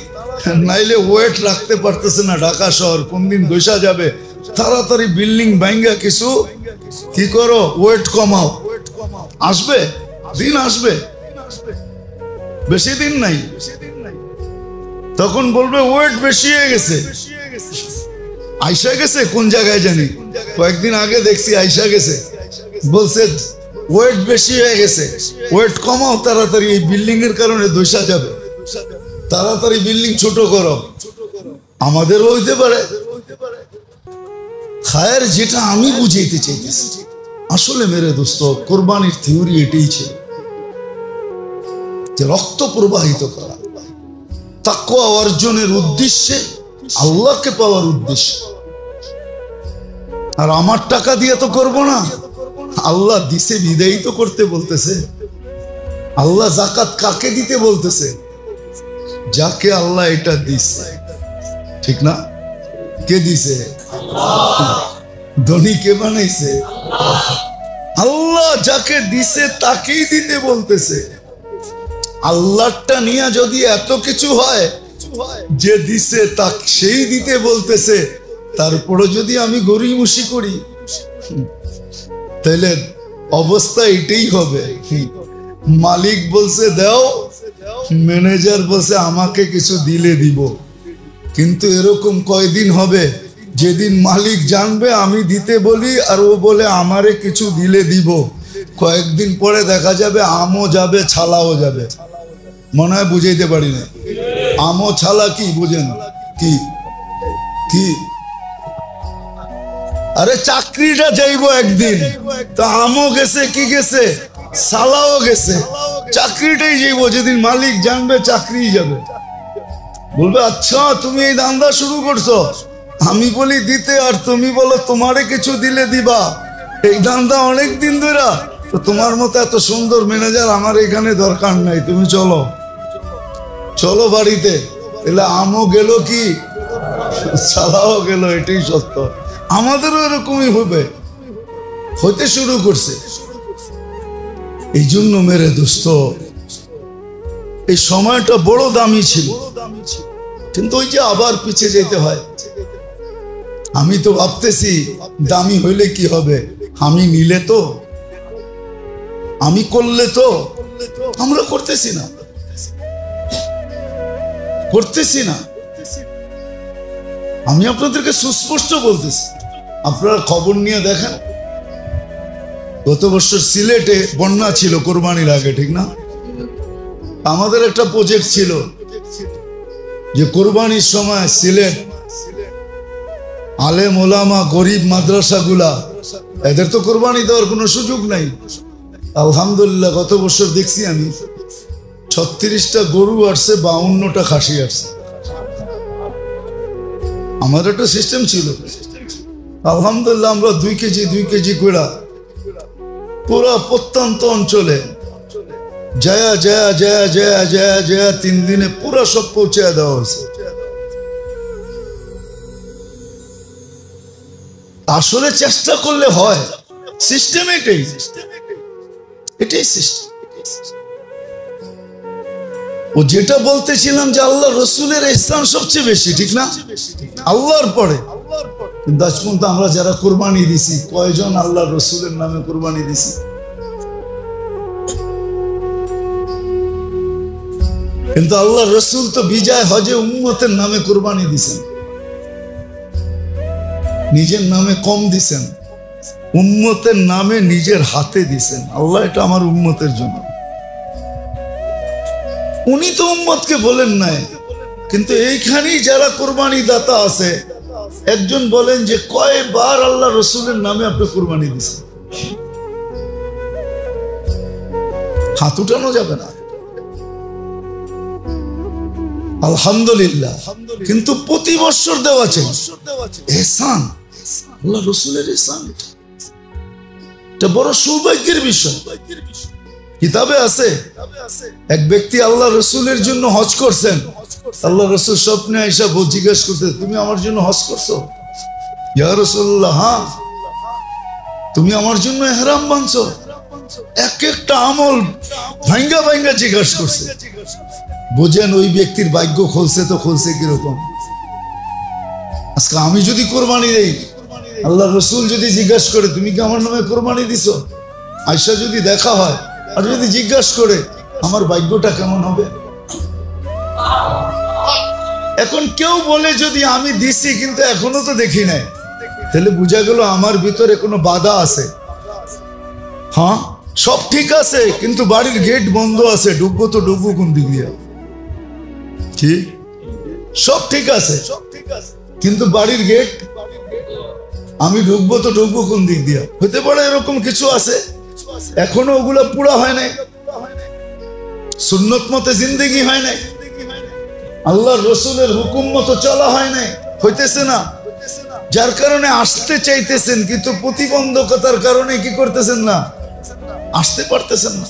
নাইলে ওয়েট রাখতে পারতেছে না ঢাকা শহর, কোন দিন বসা যাবে। তাড়াতাড়ি বিল্ডিং ভাঙ্গা কিছু কি করো, ওয়েট কমাও। আসবে দিন, আসবে, বেশি দিন নাই। তখন বলবে ওয়েট বেশি হয়ে গেছে, আইসা গেছে কোন জায়গায় জানি, কয়েকদিন আগে দেখছি আইসা গেছে, বলছে ওয়েট বেশি হয়ে গেছে, ওয়েট কমাও তাড়াতাড়ি, এই বিল্ডিং এর কারণে দোষা যাবে, তাড়াতাড়ি বিল্ডিং ছোট করো। আমাদেরও হইতে পারে। খায়ের যেটা আমি বুঝাইতে চাইতেছি, আসলে মেরে দোস্ত কোরবানির থিওরি এটাই ছিল যে রক্ত প্রবাহিত করা, তাকওয়া অর্জনের উদ্দেশ্যে, আল্লাহকে পাওয়ার উদ্দেশ্যে। আর আমার টাকা দিয়ে তো করবো না, আল্লাহ দিছে বিদায়ী তো করতে বলতেছে। আল্লাহ যাকাত কাকে দিতে বলতেছে? যাকে আল্লাহ এটা দিছে, ঠিক না? কে দিছে? ধনী কে বানাইছে? আল্লাহ যাকে দিছে তাকেই দিতে বলতেছে। আল্লাহটা নিয়ে যদি এত কিছু হয়, যে দিছে তা সেই দিতে বলতেছে, তারপরে যদি আমি গরিমসি করি তাহলে অবস্থা এটাই হবে। মালিক বলছে দাও, ম্যানেজার বলছে আমাকে কিছু দিলে দিব। কিন্তু এরকম কয়দিন হবে যেদিন মালিক জানবে আমি দিতে বলি আর ও বলে আমারে কিছু দিলে দিব, কয়েকদিন পরে দেখা যাবে আমও যাবে ছালাও যাবে। মনে হয় বুঝাইতে পারি না। আমও ছালা কি বুঝেন? কি কি আরে চাকরিটা যাইবো একদিন, তা আমও গেছে, কি গেছে, সালাও গেছে, চাকরিটাই যাইবো। যেদিন মালিক জানবে চাকরি যাবে, বলবে আচ্ছা তুমি এই ধান্দা শুরু করছো, আমি বলি দিতে আর তুমি বলো তোমারে কিছু দিলে দিবা, এই ধান্দা অনেক দিন ধরে, তো তোমার মতো এত সুন্দর ম্যানেজার আমার এখানে দরকার নাই, তুমি চলো চলো বাড়িতে। এলে আমও গেল কি সালাও গেল, এটাই সত্য। আমাদেরও এরকমই হবে, হইতে শুরু করছে। এই জন্য মেরে দোস্ত এই সময়টা বড় দামি ছিল, কিন্তু ওই যে আবার পিছিয়ে যেতে হয়। আমি তো ভাবতেছি দামি হইলে কি হবে, আমি নিলে তো, আমি করলে তো, আমরা করতেছি না, করতেছি না। আমি আপনাদেরকে সুস্পষ্ট বলতেছি, আপনারা খবর নিয়ে দেখেন। গত বছর সিলেটে বন্যা ছিল কোরবানির আগে, ঠিক না? আমাদের একটা প্রজেক্ট ছিল যে কোরবানির সময় সিলেট আলেম ওলামা গরিব মাদ্রাসাগুলা, এদের তো কোরবানি দেওয়ার কোনো সুযোগ নাই। আলহামদুলিল্লাহ গত বছর দেখছি আমি 36টা গরু আসছে, 52টা খাসি আসছে। আমাদের একটা সিস্টেম ছিল, আলহামদুলিল্লাহ আমরা 2 কেজি করে পুরা প্রত্যন্ত অঞ্চলে জয়া জয়া জয়া জয়া জয়া জয়া 3 দিনে পুরা সব পৌঁছে দেওয়া হয়েছে। আসলে চেষ্টা করলে হয়, সিস্টেম এটাই, এটাই সিস্টেম। ও যেটা বলতেছিলাম যে আল্লাহ রসুলের ইহসান সবচেয়ে বেশি, ঠিক না? আল্লাহর পরে। কিন্তু আজ পর্যন্ত আমরা যারা কোরবানি দিছি, কয়জন আল্লাহ রসুলের নামে কোরবানি দিছি? কিন্তু আল্লাহ রসুল তো বিজয় হজে উম্মতের নামে কোরবানি দিছেন, নিজের নামে কম দিছেন, উম্মতের নামে নিজের হাতে দিছেন। আল্লাহ এটা আমার উম্মতের জন্য। উনি তো উম্মতকে বলেন নাই, কিন্তু এইখানেই যারা কোরবানি দাতা আছে, একজন বলেন যে কয়বার আল্লাহ রসুলের নামে আপনি কোরবানি দিছেন? হাত উঠানো যাবে না, আলহামদুলিল্লাহ। কিন্তু প্রতি বছর দেওয়া চাই ইহসান, আল্লাহ রসুলের ইহসান, এটা বড় সৌভাগ্যের বিষয়। কিতাবে আছে এক ব্যক্তি আল্লাহ রসুলের জন্য হজ করছেন। আল্লাহ রসুল স্বপ্নে আইসা জিজ্ঞেস করতে, তুমি আমার জন্য হজ করছো? ইয়া রাসূলুল্লাহ, হ্যাঁ। তুমি আমার জন্য ইহরাম বাঁধছো? এক একটা আমল ভাঙ্গা ভাঙ্গা জিজ্ঞেস করছে। বুঝেন ওই ব্যক্তির ভাগ্য খুলছে তো খুলছে কিরকম। আজকে আমি যদি কোরবানি দেই, আল্লাহ রসুল যদি জিজ্ঞাসা করে তুমি কি আমার নামে কোরবানি দিছো, আয়সা যদি দেখা হয় আর যদি জিজ্ঞাসা করে আমার ভাগ্যটা কেমন হবে? এখন কেউ বলে যদি আমি দিছি কিন্তু এখনো তো দেখি নাই, তাহলে বোঝা গেল আমার ভিতরে কোনো বাধা আছে। হ্যাঁ, সব ঠিক আছে কিন্তু বাড়ির গেট বন্ধ আছে, ডুববো তো ডুববো কোন দিক দিয়ে? ঠিক, সব ঠিক আছে কিন্তু বাড়ির গেট, আমি ঢুকবো তো ঢুকবো কোন দিক দিয়ে? হতে পারে এরকম কিছু আছে, এখনো ওগুলা পুরা হয় নাই, সুন্নত মতে জিন্দেগি হয় নাই, আল্লাহর রসুলের হুকুম মতো চলা হয় নাই, হইতেছে না। যার কারণে আসতে চাইতেছেন কিন্তু প্রতিবন্ধকতার কারণে কি করতেছেন না, আসতে পারতেছেন না।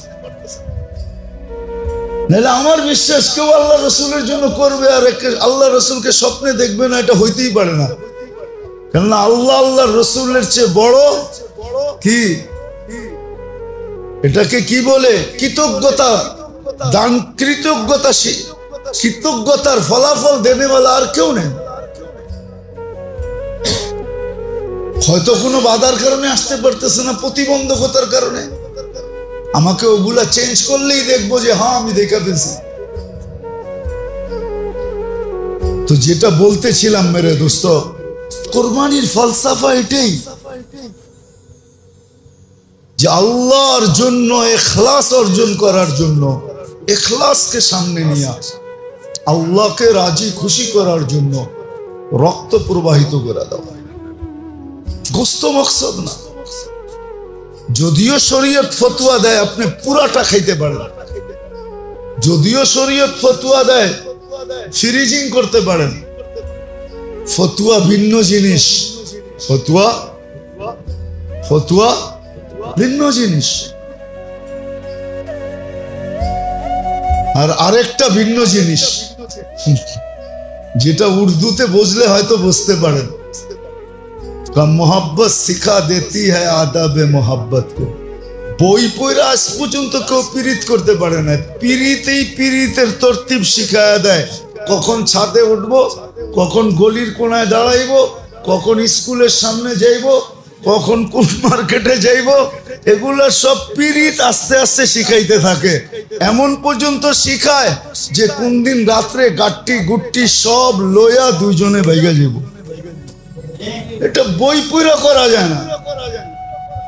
নাহলে আমার বিশ্বাস কেউ আল্লাহ রসুলের জন্য করবে আর আল্লাহ রসুলকে স্বপ্নে দেখবে না, এটা হইতেই পারে না। কেননা আল্লাহ আল্লাহ রসুলের চেয়ে বড় কি, এটাকে কি বলে, কৃতজ্ঞতা দান, কৃতজ্ঞতার ফলাফল দেনেওয়ালা আর কেউ নেই। হয়তো কোনো বাধার কারণে আসতে পারতেছে না, প্রতিবন্ধকতার কারণে, আমাকে ওগুলা চেঞ্জ করলেই দেখবো যে হ্যাঁ আমি দেখা ফেলছি। তো যেটা বলতেছিলাম মেরে দোস্ত, কোরবানির ফলসাফা এটাই যে আল্লাহর জন্য ইখলাস অর্জন করার জন্য, ইখলাসকে সামনে নিয়ে আল্লাহকে রাজি খুশি করার জন্য রক্ত প্রবাহিত করে দেওয়া, গোস্ত মকসদ না। যদিও শরীয়ত ফতোয়া দেয় আপনি পুরাটা খাইতে পারেন, যদিও শরীয়ত ফতোয়া দেয় ফ্রিজিং করতে পারেন, ফতোয়া ভিন্ন জিনিস, ফতোয়া ভিন্ন জিনিস। আর আরেকটা ভিন্ন জিনিস যেটা উর্দুতে বুঝলে হয়তো বুঝতে পারেন, মোহাব্বত শিখা দেতি হ্যায় আদাবে মোহাব্বত কো। বই পড়ে আজ পর্যন্ত কেউ পীড়িত করতে পারে না, পীড়িতেই পীড়িতের তরতিব শিখায়া দেয়, কখন ছাদে উঠবো, কখন গলির কোনায় দাঁড়াইবো, কখন স্কুলের সামনে যাইবো, কখন কোন মার্কেটে যাইবো, এগুলা সব পীড়িত আস্তে আস্তে শিখাইতে থাকে। এমন পর্যন্ত শিখায় যে কোন দিন রাত্রে গাট্টি গুট্টি সব লইয়া দুইজনে বাইগা যাইব। এটা বই পুরা করা যায় না।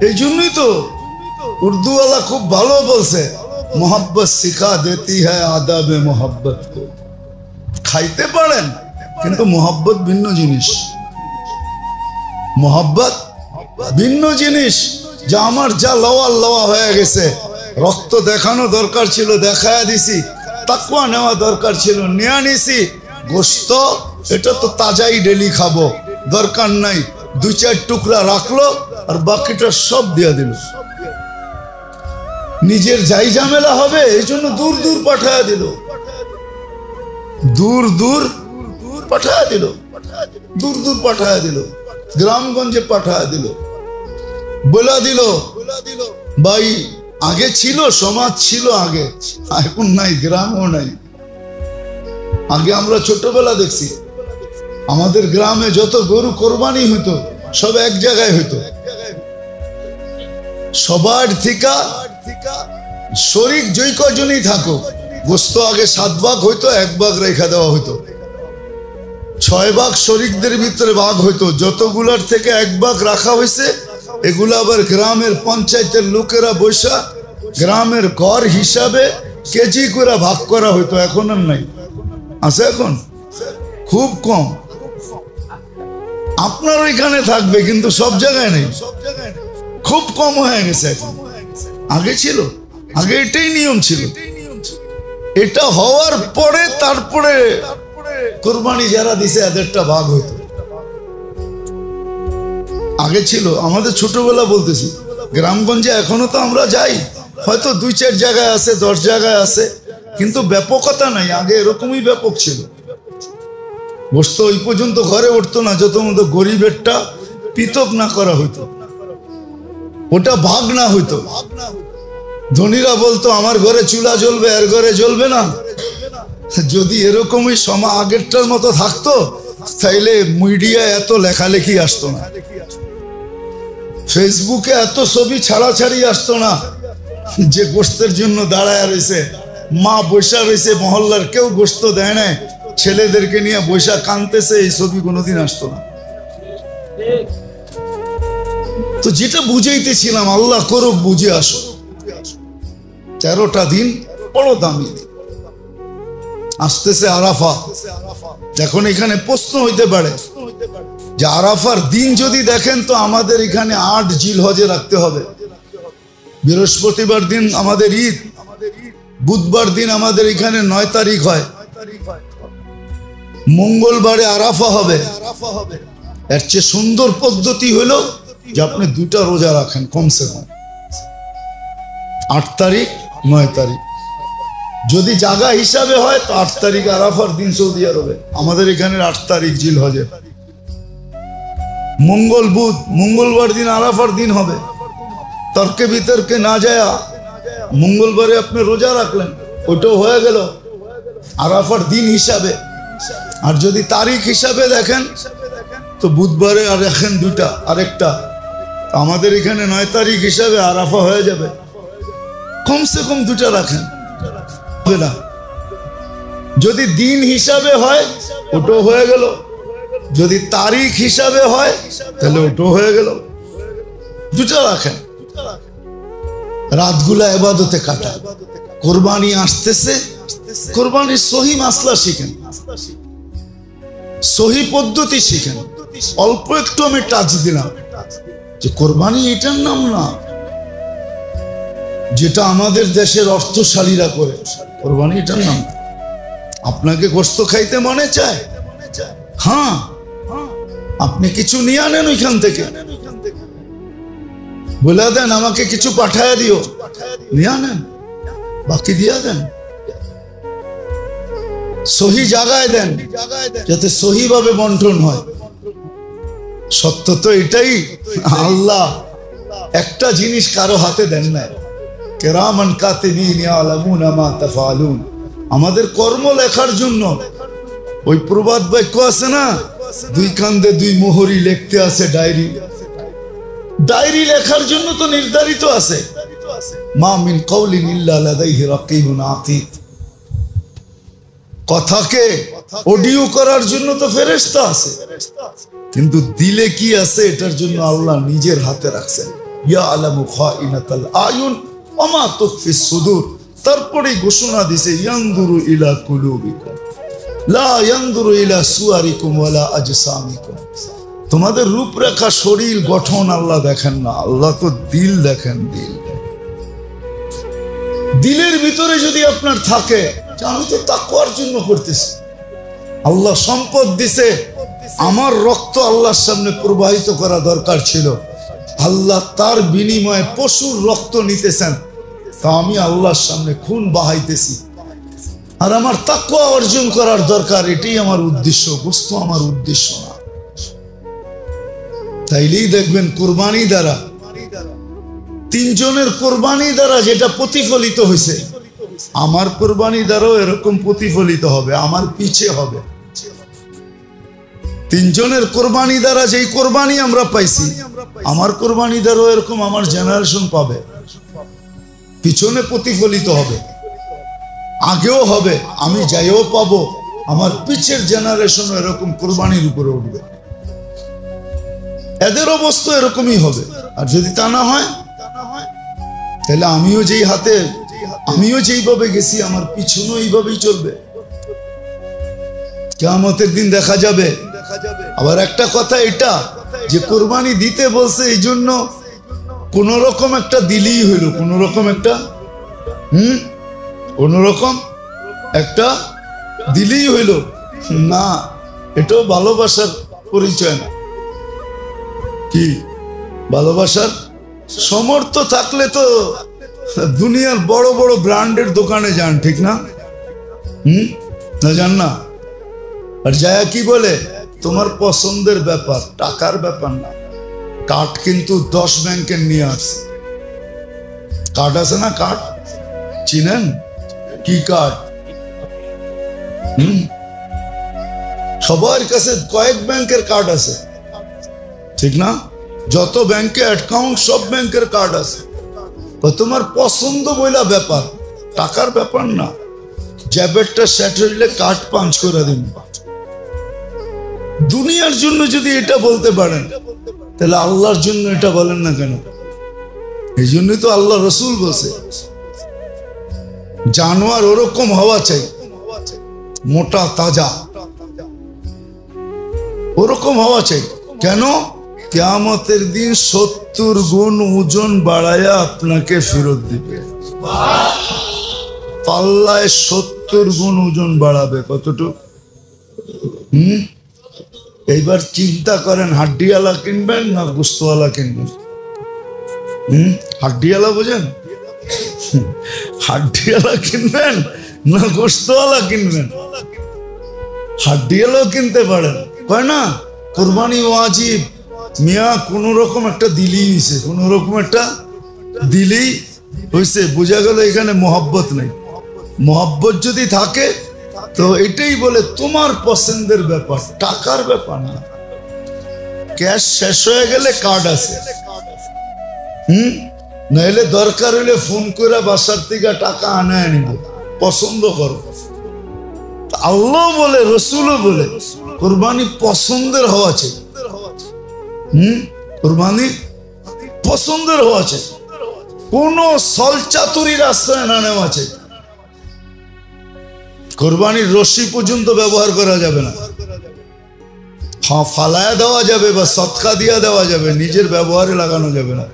এই জন্যই তো উর্দুওয়ালা খুব ভালো বলছে, মোহাব্বত শিখা দেতি হ্যায় আদাবে মোহাব্বত কো। খাইতে পারেন কিন্তু মোহাব্বত ভিন্ন জিনিস, মোহাব্বত ভিন্ন জিনিস। যা আমার যা লওয়া লওয়া হয়ে গেছে, রক্ত দেখানো দরকার ছিল দেখায়া দিছি, তাকওয়া নেওয়া দরকার ছিল নিয়ে নিছি, গোশত এটা তো তাজাই ডেলি খাবো, দরকার নাই, দুই চার টুকরা রাখলো আর বাকিটা সব দিয়ে দিল। নিজের যাই ঝামেলা হবে এই জন্য দূর দূর পাঠায়া দিল, দূর দূর পাঠায়া দিল, দূর দূর পাঠায়া দিল, গ্রামগঞ্জে পাঠায়া দিল, বলা দিল ভাই আগে ছিল সমাজ ছিল আগে, এখন নাই, গ্রামও নাই। আগে আমরা ছোটবেলা দেখছি আমাদের গ্রামে যত গরু কোরবানি হইতো সব এক জায়গায় হইতো, সবার থেকে শরিক যেই কজনই থাকো, গোস্ত আগে 7 ভাগ হইতো, 1 ভাগ রেখা দেওয়া হইতো, 6 ভাগ শরিকদের ভিতরে ভাগ হইতো, যতগুলার থেকে 1 ভাগ রাখা হয়েছে এগুলো আবার গ্রামের পঞ্চায়েতের লোকেরা বৈশা গ্রামের ঘর হিসাবে কেজি করে ভাগ করা হইতো। এখন আর নাই, আছে এখন খুব কম। আপনার ওইখানে থাকবে কিন্তু সব জায়গায় নেই, খুব কম হয়ে গেছে এখন। আগে ছিল, আগে এটাই নিয়ম ছিল। এটা হওয়ার পরে তারপরে কোরবানি যারা দিছে এদেরটা ভাগ হইতো। আগে ছিল আমাদের ছোটবেলা বলতেছি, গ্রামগঞ্জে এখনো তো আমরা যাই, হয়তো 2-4 জায়গায় আছে, 10 জায়গায় আছে, কিন্তু ব্যাপকতা নাই। আগে এরকমই ব্যাপক ছিল, গোশত ওই পর্যন্ত ঘরে উঠতো না যত মতো গরিবেরটা পৃথক না করা হইতো, ওটা ভাগ না হইতো। ধনীরা বলতো আমার ঘরে চুলা জ্বলবে, এর ঘরে জ্বলবে না। যদি এরকমই আগেরটার মতো থাকতো তাইলে মিডিয়া এত লেখালেখি আসতো না। ফেসবুকে এত ছবি ছাড়াছাড়ি আসতো না, যে গোশতের জন্য দাঁড়ায় রয়েছে, মা বৈশা রয়েছে, মহল্লার কেউ গোশত দেয় না, ছেলেদেরকে নিয়ে বৈশা কানতেছে, এই ছবি কোনোদিন আসতো না। তো যেটা বুঝাইতেছিলাম, আল্লাহ করুক বুঝে আসো। 13টা দিন বড় দামি দিন। আসতেছে আরাফা। এখন এখানে প্রশ্ন হইতে পারে যে আরাফার দিন যদি দেখেন তো আমাদের এখানে 8 জিলহজে রাখতে হবে। বৃহস্পতিবার দিন আমাদের ঈদ, বুধবার দিন আমাদের এখানে 9 তারিখ হয়, মঙ্গলবারে আরাফা হবে। এর চেয়ে সুন্দর পদ্ধতি হলো যে আপনি 2টা রোজা রাখেন কমসে কম, 8 তারিখ 9 তারিখ। যদি জায়গা হিসাবে হয় তো 8 তারিখ আরাফার দিন সৌদি আরবে, আমাদের এখানে 8 তারিখ জিলহজে। মঙ্গল বুধ, মঙ্গলবার দিন আরাফার দিন হবে। তর্কে বিতর্কে না যায় মঙ্গলবারে আপনি রোজা রাখলেন, ওটাও হয়ে গেল আরাফার দিন হিসাবে। আর যদি তারিখ হিসাবে দেখেন তো বুধবারে আর রাখেন 2টা, আরেকটা আমাদের এখানে 9 তারিখ হিসাবে আরাফা হয়ে যাবে। কমসে কম 2টা রাখেন না। যদি দিন হিসাবে হয় ওটাও হয়ে গেল, যদি তারিখ হিসাবে হয় তাহলে ওটাও হয়ে গেল। 2টা রাখেন, রাতগুলা ইবাদতে কাটা। কোরবানি আসতেছে, কোরবানির সহি মাসলা শিখেন, সহি পদ্ধতি শিখেন। অল্প একটু আমি টাচ দিলাম যে কোরবানি এটার নাম না যেটা আমাদের দেশের অর্থশালীরা করে। কোরবানি এটার নাম। আপনাকে গোশত খাইতে মনে চায়, হ্যাঁ, আপনি কিছু নিয়ে আনেন ওইখান থেকে, বলে দেন আমাকে কিছু পাঠায় দিও, নিয়ে আনেন, বাকি দিয়া দেন। সহি জায়গায় দেন যাতে সহি ভাবে বন্টন হয়। সত্য তো এটাই, আল্লাহ একটা জিনিস কারো হাতে দেন না, কিরামান কাতিবিন ইয়ালামুনা মা তাফআলুন। আমাদের কর্ম লেখার জন্য ওই প্রবাদ বাক্য আছে না, 2 কান্দে 2 মোহরি লিখতে আছে ডায়েরি। ডায়েরি লেখার জন্য তো নির্ধারিত আছে, মা মিন কাউলিন ইল্লা লাদাইহি রাকিবুন আতীদ। কথাকে অডিও করার জন্য তো ফেরেশতা আছে, কিন্তু দিলে কি আছে এটার জন্য আল্লাহ নিজের হাতে রাখছেন। ইয়ালামু খাইনাতাল আয়ুন ওয়া মা তুখফিস সুদূর। তারপরে ঘোষণা দিছে ইয়ানজুরু ইলা কুলুবিকুম লা ইয়ানজুরু ইলা সুয়ারিকুম ওয়ালা আজসামিকুম। তোমাদের রূপরেখা, শরীর গঠন আল্লাহ দেখেন না, আল্লাহ তো দিল দেখেন। দিলের ভিতরে যদি আপনার থাকে আমি তো তাকওয়ার জন্য করতেছি, আল্লাহ সম্পদ দিছে, আমার রক্ত আল্লাহর সামনে প্রবাহিত করা দরকার ছিল, আল্লাহ তার বিনিময়ে পশুর রক্ত নিতেছেন, তা আমি আল্লাহর সামনে খুন বাহাইতেছি। আর আমার তাকওয়া অর্জন করার দরকার, এটাই আমার উদ্দেশ্য, বস্তু আমার উদ্দেশ্য না। তাইলেই দেখবেন কোরবানি দ্বারা, 3 জনের কোরবানি দ্বারা যেটা প্রতিফলিত হয়েছে, আমার কোরবানি দ্বারাও এরকম প্রতিফলিত হবে, আমার পিছে হবে। 3 জনের কোরবানি দ্বারা যেই কোরবানি আমরা পাইছি, আমার কোরবানি দ্বারাও এরকম আমার জেনারেশন পাবে, পিছনে প্রতিফলিত হবে, আগেও হবে, আমি যাইও পাবো, আমার পিছের জেনারেশন এরকম কোরবানির উপরে উঠবে। এদের অবস্থা এরকমই হবে। আর যদি তা না হয় তাহলে আমিও যেইভাবে গেছি আমার পিছনেও এইভাবেই চলবে। কিয়ামতের দিন দেখা যাবে। আবার একটা কথা এটা যে কোরবানি দিতে বলছে এই জন্য কোন রকম একটা দিলেই হইল, কোন রকম একটা দিলেই হইল না, এটাও ভালোবাসার পরিচয় না। কি ভালোবাসার সমর্থ থাকলে তো দুনিয়ার বড় বড় ব্র্যান্ডের দোকানে যান, ঠিক না? না যান না? আর যায় কি বলে তোমার পছন্দের ব্যাপার, টাকার ব্যাপার না। কার্ড কিন্তু 10 ব্যাংকের নিয়ে আসছে। কার্ড আছে না? কার্ড চিনেন? কি কার্ড? সবার কাছে কয়েক ব্যাংকের কার্ড আছে, ঠিক না? যত ব্যাংকে অ্যাকাউন্ট সব ব্যাংকের কার্ড আছে। তোমার পছন্দ বইলা ব্যাপার, টাকার ব্যাপার না। জ্যাবেটটা সেট হইলে কার্ড পাঞ্চ করে দিন। দুনিয়ার জন্য যদি এটা বলতে পারেন, তাহলে আল্লাহর জন্য এটা বলেন না কেন? এই জন্যই তো আল্লাহ রসুল বলছে জানোয়ার ওরকম হওয়া চাই, মোটা তাজা ওরকম হওয়া চাই। কেন? কিয়ামতের দিন 70 গুণ ওজন বাড়ায়া আপনাকে ফেরত দিবে। পাল্লায় 70 গুণ ওজন বাড়াবে। কতটুকু? এইবার চিন্তা করেন, হাড্ডিওয়ালা কিনবেন না গোস্তওয়ালা কিনবেন? হাড্ডিওয়ালা বোঝেন? হাড্ডিওয়ালা কিনবেন না গোস্তওয়ালা কিনবেন? হাড্ডিওয়ালাও কিনতে পারেন, কয় না কুরবানি ওয়াজিব। মিয়া কোন রকম একটা দিলেই হয়েছে, কোন রকম একটা দিলেই হয়েছে। বোঝা গেল এখানে মোহাব্বত নেই। মোহাব্বত যদি থাকে তো এটাই বলে তোমার পছন্দের ব্যাপার, টাকার ব্যাপার না। ক্যাশ শেষ হয়ে গেলে কার্ড আছে, নাহলে দরকার হইলে ফোন করে বাসার থেকে টাকা আনায় নিব, পছন্দ করো। আল্লাহ বলে, রসুলও বলে কুরবানি পছন্দের হওয়া চাই। কুরবানি পছন্দের হওয়া চাই, কোন সলচাতুরির আশ্রয় না নেওয়া চাই। কুরবানির রশি পর্যন্ত ব্যবহার করা যাবে না। হ্যাঁ, ফালায়া দেওয়া যাবে বা সৎকা দিয়া দেওয়া যাবে, নিজের ব্যবহারে লাগানো যাবে না।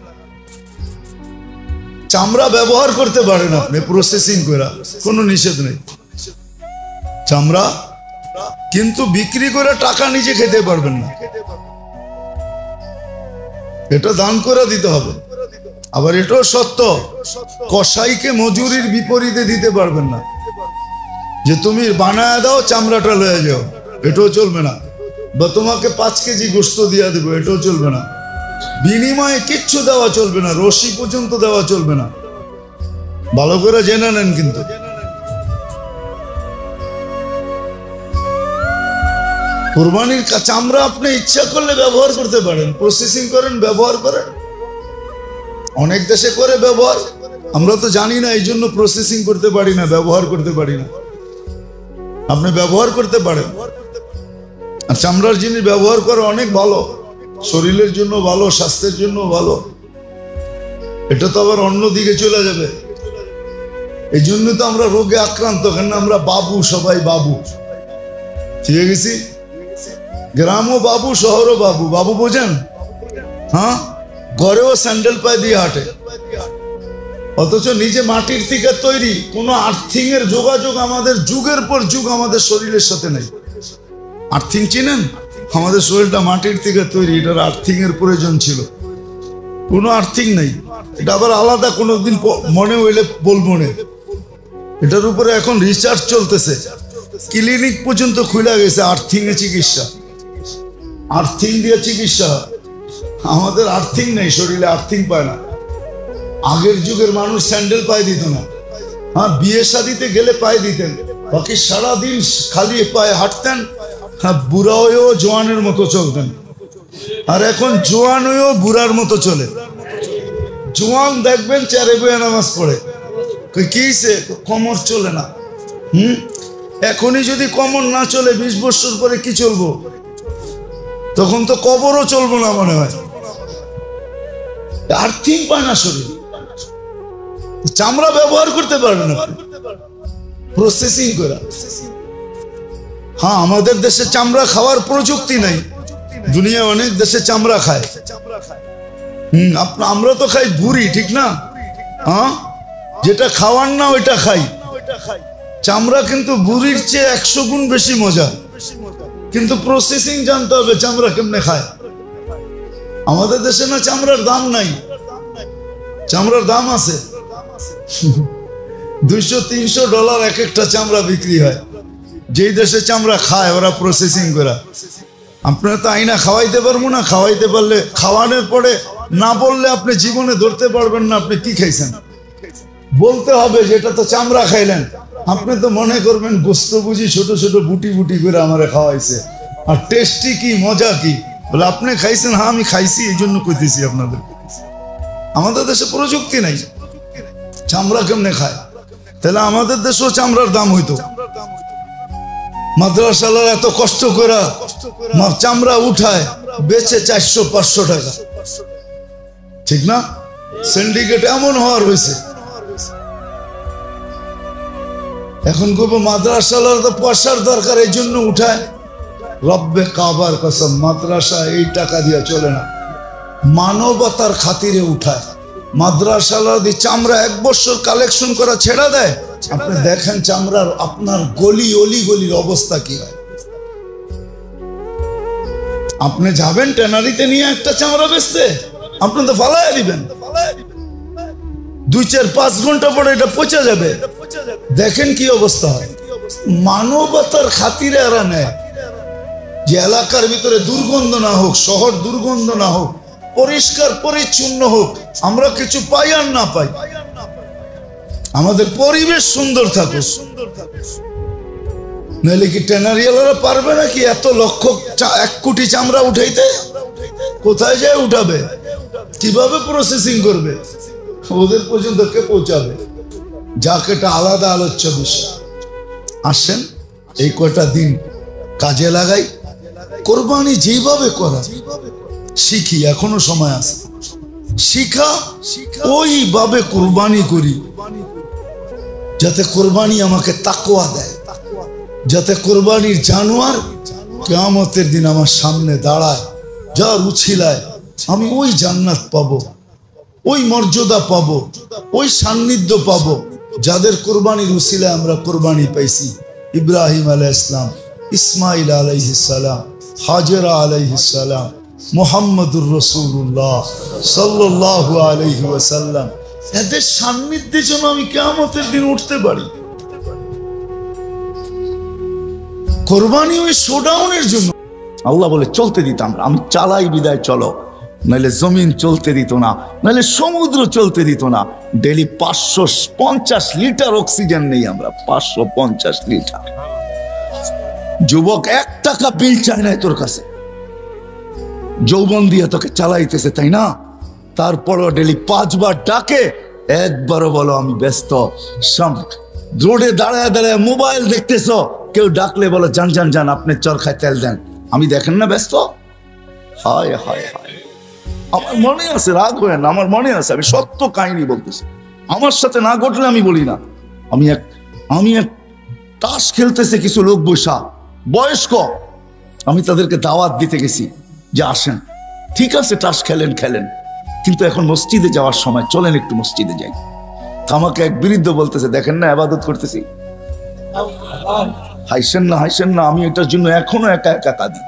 চামড়া ব্যবহার করতে পারেন আপনি প্রসেসিং করে, কোনো নিষেধ নেই চামড়া, কিন্তু বিক্রি করে টাকা নিজে খেতে পারবেন না, এটা দান করে দিতে হবে। আবার এটাও সত্য, কসাইকে মজুরির বিপরীতে দিতে পারবেন না, যে তুমি বানায় দাও চামড়াটা লয়ে যাও, এটাও চলবে না। বা তোমাকে 5 কেজি গোস্ত দিয়া দেবো, এটাও চলবে না। বিনিময়ে কিচ্ছু দেওয়া চলবে না, রশি পর্যন্ত দেওয়া চলবে না। ভালো করে জেনে নেন। কিন্তু কুরবানির চামড়া আপনি ইচ্ছা করলে ব্যবহার করতে পারেন, প্রসেসিং করেন, ব্যবহার করেন। অনেক দেশে করে ব্যবহার, আমরা তো জানি না, এই জন্য প্রসেসিং করতে পারি না, ব্যবহার করতে পারি না। আপনি ব্যবহার করতে পারেন। আর চামড়ার জিনিস ব্যবহার করা অনেক ভালো, শরীরের জন্য ভালো, স্বাস্থ্যের জন্য ভালো। এটা তো আবার অন্য দিকে চলে যাবে। এই জন্য তো আমরা রোগে আক্রান্ত, কেন আমরা বাবু, সবাই বাবু। ঠিক গেছি? গ্রামও বাবু, শহরও বাবু। বাবু বোঝেন? হ্যাঁ, ঘরেও স্যান্ডেল পায়ে দিয়ে হাঁটে, অথচ নিজে মাটির থেকে তৈরি। কোনো আর্থিং এর যোগাযোগ আমাদের যুগের পর যুগ আমাদের শরীরের সাথে নেই। আর্থিং চিনেন? আমাদের শরীরটা মাটির থেকে তৈরি, এটার আর্থিং এর প্রয়োজন ছিল, কোনো আর্থিং নেই। এটা আবার আলাদা কোনোদিন মনে হইলে বলবো না। এটার উপরে এখন রিসার্চ চলতেছে, ক্লিনিক পর্যন্ত খুলে গেছে আর্থিং এ চিকিৎসা, আর্থিং দিয়ে চিকিৎসা। আমাদের আর্থিং নেই, শরীরে আর্থিং পায় না। আগের যুগের মানুষ স্যান্ডেল পায়ে দিত না। হ্যাঁ, বিয়ে শাদিতে গেলে পায়ে দিতেন, বাকি সারাদিন খালি পায়ে হাঁটতেন। হ্যাঁ, বুড়া হয়েও জোয়ানের মতো চলতেন। আর এখন জোয়ান হয়েও বুড়ার মতো চলে। জোয়ান দেখবেন চারে বয়ে নামাজ পড়ে, কি কমর চলে না। এখনই যদি কমর না চলে, 20 বছর পরে কি চলবো? তখন তো কবরও চলবো না মনে হয়। আর্থিং পায় না শরীর। চামড়া ব্যবহার করতে পারবে না প্রসেসিং করে। হ্যাঁ, আমাদের দেশে চামড়া খাওয়ার প্রযুক্তি নাই, দুনিয়া অনেক দেশে চামড়া খায়। আমরা তো খাই ভুড়ি, ঠিক না? হ্যাঁ, যেটা খাওয়ার না ওইটা খাই। চামড়া কিন্তু ভুড়ির চেয়ে 100 গুণ বেশি মজা, কিন্তু প্রসেসিং জানতে হবে চামড়া কেমনে খায়। আমাদের দেশে না চামড়ার দাম নাই, চামড়ার দাম আছে। $200-300 এক একটা চামড়া বিক্রি হয়। যেই দেশে চামড়া খায় ওরা প্রসেসিং করে। আপনারা তো আইনা খাওয়াইতে পারবো না, খাওয়াইতে পারলে, খাওয়ানোর পরে না বললে আপনি জীবনে ধরতে পারবেন না আপনি কি খাইছেন। বলতে হবে যেটা তো চামড়া খাইলেন। আপনি তো মনে করবেন গোস্ত বুঝি ছোট ছোট বুটি বুটি করে আমারে খাওয়াইছে, আর টেস্টি কি, মজা কি। বলে আপনি খাইছেন? হ্যাঁ আমি খাইছি, এই জন্য কইতেছি আপনাদের। আমাদের দেশে প্রযুক্তি নাই, চামড়া কেমনে খায়? তাহলে আমাদের দেশেও চামড়ার দাম হইতো। মাদ্রাসালার এত কষ্ট করে চামড়া উঠায় বেচে 400-500 টাকা, ঠিক না? সিন্ডিকেট এমন হওয়ার হয়েছে। এখন কব মাদ্রাসালার তো পয়সার দরকার, এই জন্য উঠায়। রব্বে কাবার কসম, মাদ্রাসা এই টাকা দিয়ে চলে না, মানবতার খাতিরে উঠায়। মাদ্রাসালা দিয়ে চামড়া 1 বছর কালেকশন করা ছেড়ে দেয়। আপনি দেখেন চামড়ার আপনার গলি গলির অবস্থা কি হয়। আপনি যাবেন ট্যানারিতে নিয়ে একটা চামড়া বেচতে, আপনি তো ফালাইয়া দিবেন। 2-4-5 ঘন্টা পরে এটা পচে যাবে। দেখেন কি অবস্থা হয়। মানবতার খাতিরে এরা নেয় যে এলাকার ভিতরে দুর্গন্ধ না হোক, শহর দুর্গন্ধ না হোক, পরিষ্কার পরিচ্ছন্ন হোক, আমরা কিছু পাই আর না পাই, আমাদের পরিবেশ সুন্দর থাকে। নাহলে কি ট্যানারিয়ালারা পারবে নাকি এত লক্ষ 1 কোটি চামড়া উঠাইতে? কোথায় যায় উঠাবে? কিভাবে প্রসেসিং করবে? ওদের পর্যন্ত কে পৌঁছাবে? যাক, এটা আলাদা আলোচ্য বিষয়। আসেন এই কয়টা দিন কাজে লাগাই, কোরবানি যেভাবে করা শিখি, এখনো সময় আছে। শিখা ওইভাবে কোরবানি করি যাতে কোরবানি আমাকে তাকওয়া দেয়, যাতে কোরবানির জানোয়ার কিয়ামতের দিন আমার সামনে দাঁড়ায়, যার উছিলায় আমি ওই জান্নাত পাবো, ওই মর্যাদা পাবো, ওই সান্নিধ্য পাবো যাদের কোরবানির উছিলায় আমরা কোরবানি পাইছি। ইব্রাহিম আলাইহিস সালাম, ইসমাইল আলাইহিস সালাম, হাজেরা আলাইহিস সালাম, মুহাম্মদুর রাসূলুল্লাহ সাল্লাল্লাহু আলাইহি ওয়াসাল্লাম, এদের সান্নিধ্যের জন্য আমি কিয়ামতের দিন উঠতে পারি। কোরবানি ওই শোডাউনের জন্য। আল্লাহ বলে চলতে দিতাম, আমি চালাই বিদায় চলো, নাহলে জমিন চলতে দিত না, নাহলে সমুদ্র চলতে দিত না। ডেলি 550 লিটার অক্সিজেন নেই আমরা, 550 লিটার। যুবক 1 টাকা বিল চায় না তোর কাছে, যৌবন দিয়ে তোকে চালাইতেছে, তাই না? তারপরও ডেলি 5 বার ডাকে, একবারও বলো আমি ব্যস্ত। রোডে দাঁড়ায় দাঁড়ায় মোবাইল দেখতেছো, কেউ ডাকলে বলো যান যান যান, আপনি চরখায় তেল দেন, আমি দেখেন না ব্যস্ত। হায় হায় হায়, আমার মনে আছে, রাগ হয় না, আমার মনে আছে, আমি সত্য কাহিনী বলতেছি। আমার সাথে না ঘটলে আমি বলি না। আমি এক তাস খেলতেছে কিছু লোক বৈশা, বয়স্ক, আমি তাদেরকে দাওয়াত দিতে গেছি যে আসেন, ঠিক আছে তাস খেলেন, কিন্তু এখন মসজিদে যাওয়ার সময় চলেন একটু মসজিদে যাই। আমাকে এক বৃদ্ধ বলতেছে, দেখেন না ইবাদত করতেছি। হাইসেন না, আমি এটার জন্য এখনো একা একা কাঁদি।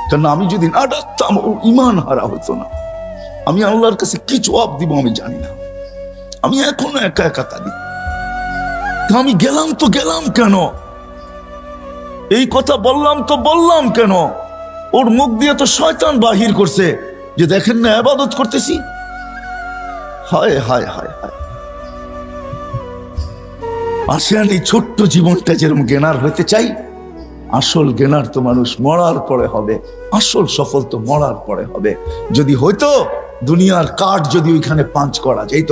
কারণ আমি যদি না ডাকতাম ও ইমান হারা হতো না। আমি আল্লাহর কাছে কি জবাব দিব আমি জানি না, আমি এখনো একা একা কাঁদি। আমি গেলাম তো গেলাম কেন? এই কথা বললাম কেন? ওর মুখ দিয়ে তো শয়তান বাহির করছে যে দেখেন না ইবাদত করতেছি। হায় হায় হায় হায়। আসেন এই ছোট্ট জীবনটা যেরকম জ্ঞানার হইতে চাই, আসল জ্ঞানার তো মানুষ মরার পরে হবে, আসল সফল তো মরার পরে হবে। যদি হইতো দুনিয়ার কার্ড যদি ওইখানে পাঞ্চ করা যেত,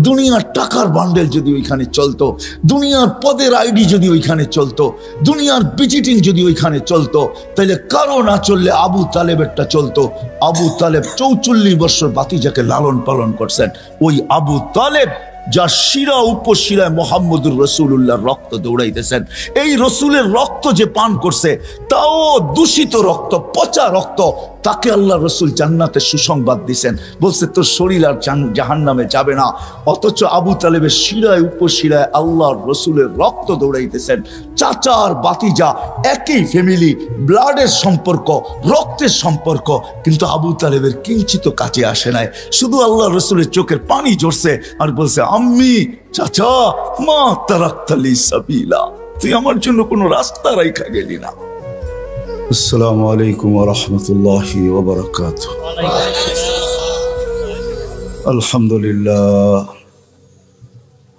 দুনিয়ার টাকার বান্ডেল যদি ওইখানে চলতো, দুনিয়ার পদের আইডি যদি ওইখানে চলতো, দুনিয়ার ভিজিটিং যদি ওইখানে চলতো, তাহলে কারো না চললে আবু তালেবেরটা চলতো। আবু তালেব 44 বছর বাতিজাকে লালন পালন করছেন। ওই আবু তালেব যা শিরা উপশিরায় মোহাম্মদুর রাসূলুল্লাহর রক্ত দৌড়াইতেছেন, এই রসুলের রক্ত যে পান করছে তাও দূষিত রক্ত, পচা রক্ত, তাকে আল্লাহ রসুল জান্নাতে সুসংবাদ দিছেন, বলছে তোর শরীর আর জাহান্নামে যাবে না। অথচ আবু তালেবের শিরায় উপশিরায় আল্লাহর রসুলের রক্ত দৌড়াইতেছেন। চাচা আর বাতিজা একই ফ্যামিলি, ব্লাডের সম্পর্ক, রক্তের সম্পর্ক, কিন্তু আবু তালেবের কিঞ্চিত কাছে আসে নাই। শুধু আল্লাহ রসুলের চোখের পানি ঝরছে আর বলছে, আম্মি, চাচা, মা তারাক্তালি সাবিলা, তুই আমার জন্য কোনো রাস্তা রাইখা গেলি না। আসসালামু আলাইকুম ওয়া রাহমাতুল্লাহি ওয়া বারাকাতুহু।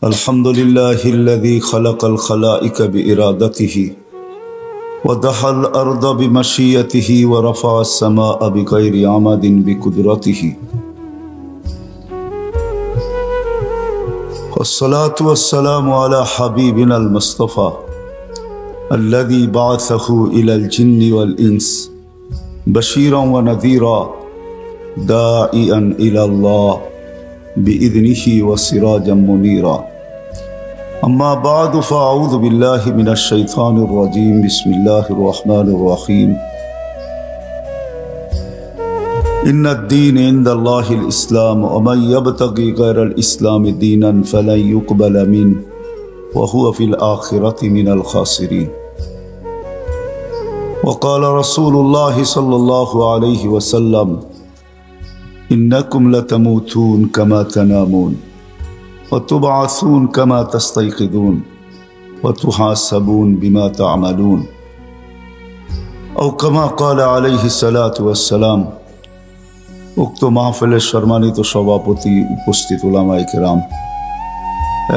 আলহামদুলিল্লাহিল্লাযী খালাকাল খালাইকা বিইরাদাতিহি وضح الأرض بمشيئته ورفع السماء بغير عمد بقدرته والصلاة والسلام على حبيبنا المصطفى الذي بعثه إلى الجن والإنس بشيرا ونذيرا داعيا إلى الله بإذنه وسراجا منيرا أما بعد فأعوذ بالله من الشيطان الرجيم بسم الله الرحمن الرحيم إن الدين عند الله الإسلام ومن يبتغي غير الإسلام دينا فلن يقبل منه وهو في الآخرة من الخاسرين وقال رسول الله صلى الله عليه وسلم إنكم لتموتون كما تنامون وتبعثون كما تستيقظون وتحاسبون بما تعملون أو كما قال عليه الصلاة والسلام উক্ত মাহফিলের সম্মানিত সভাপতি, উপস্থিত উলামায়ে কেরাম,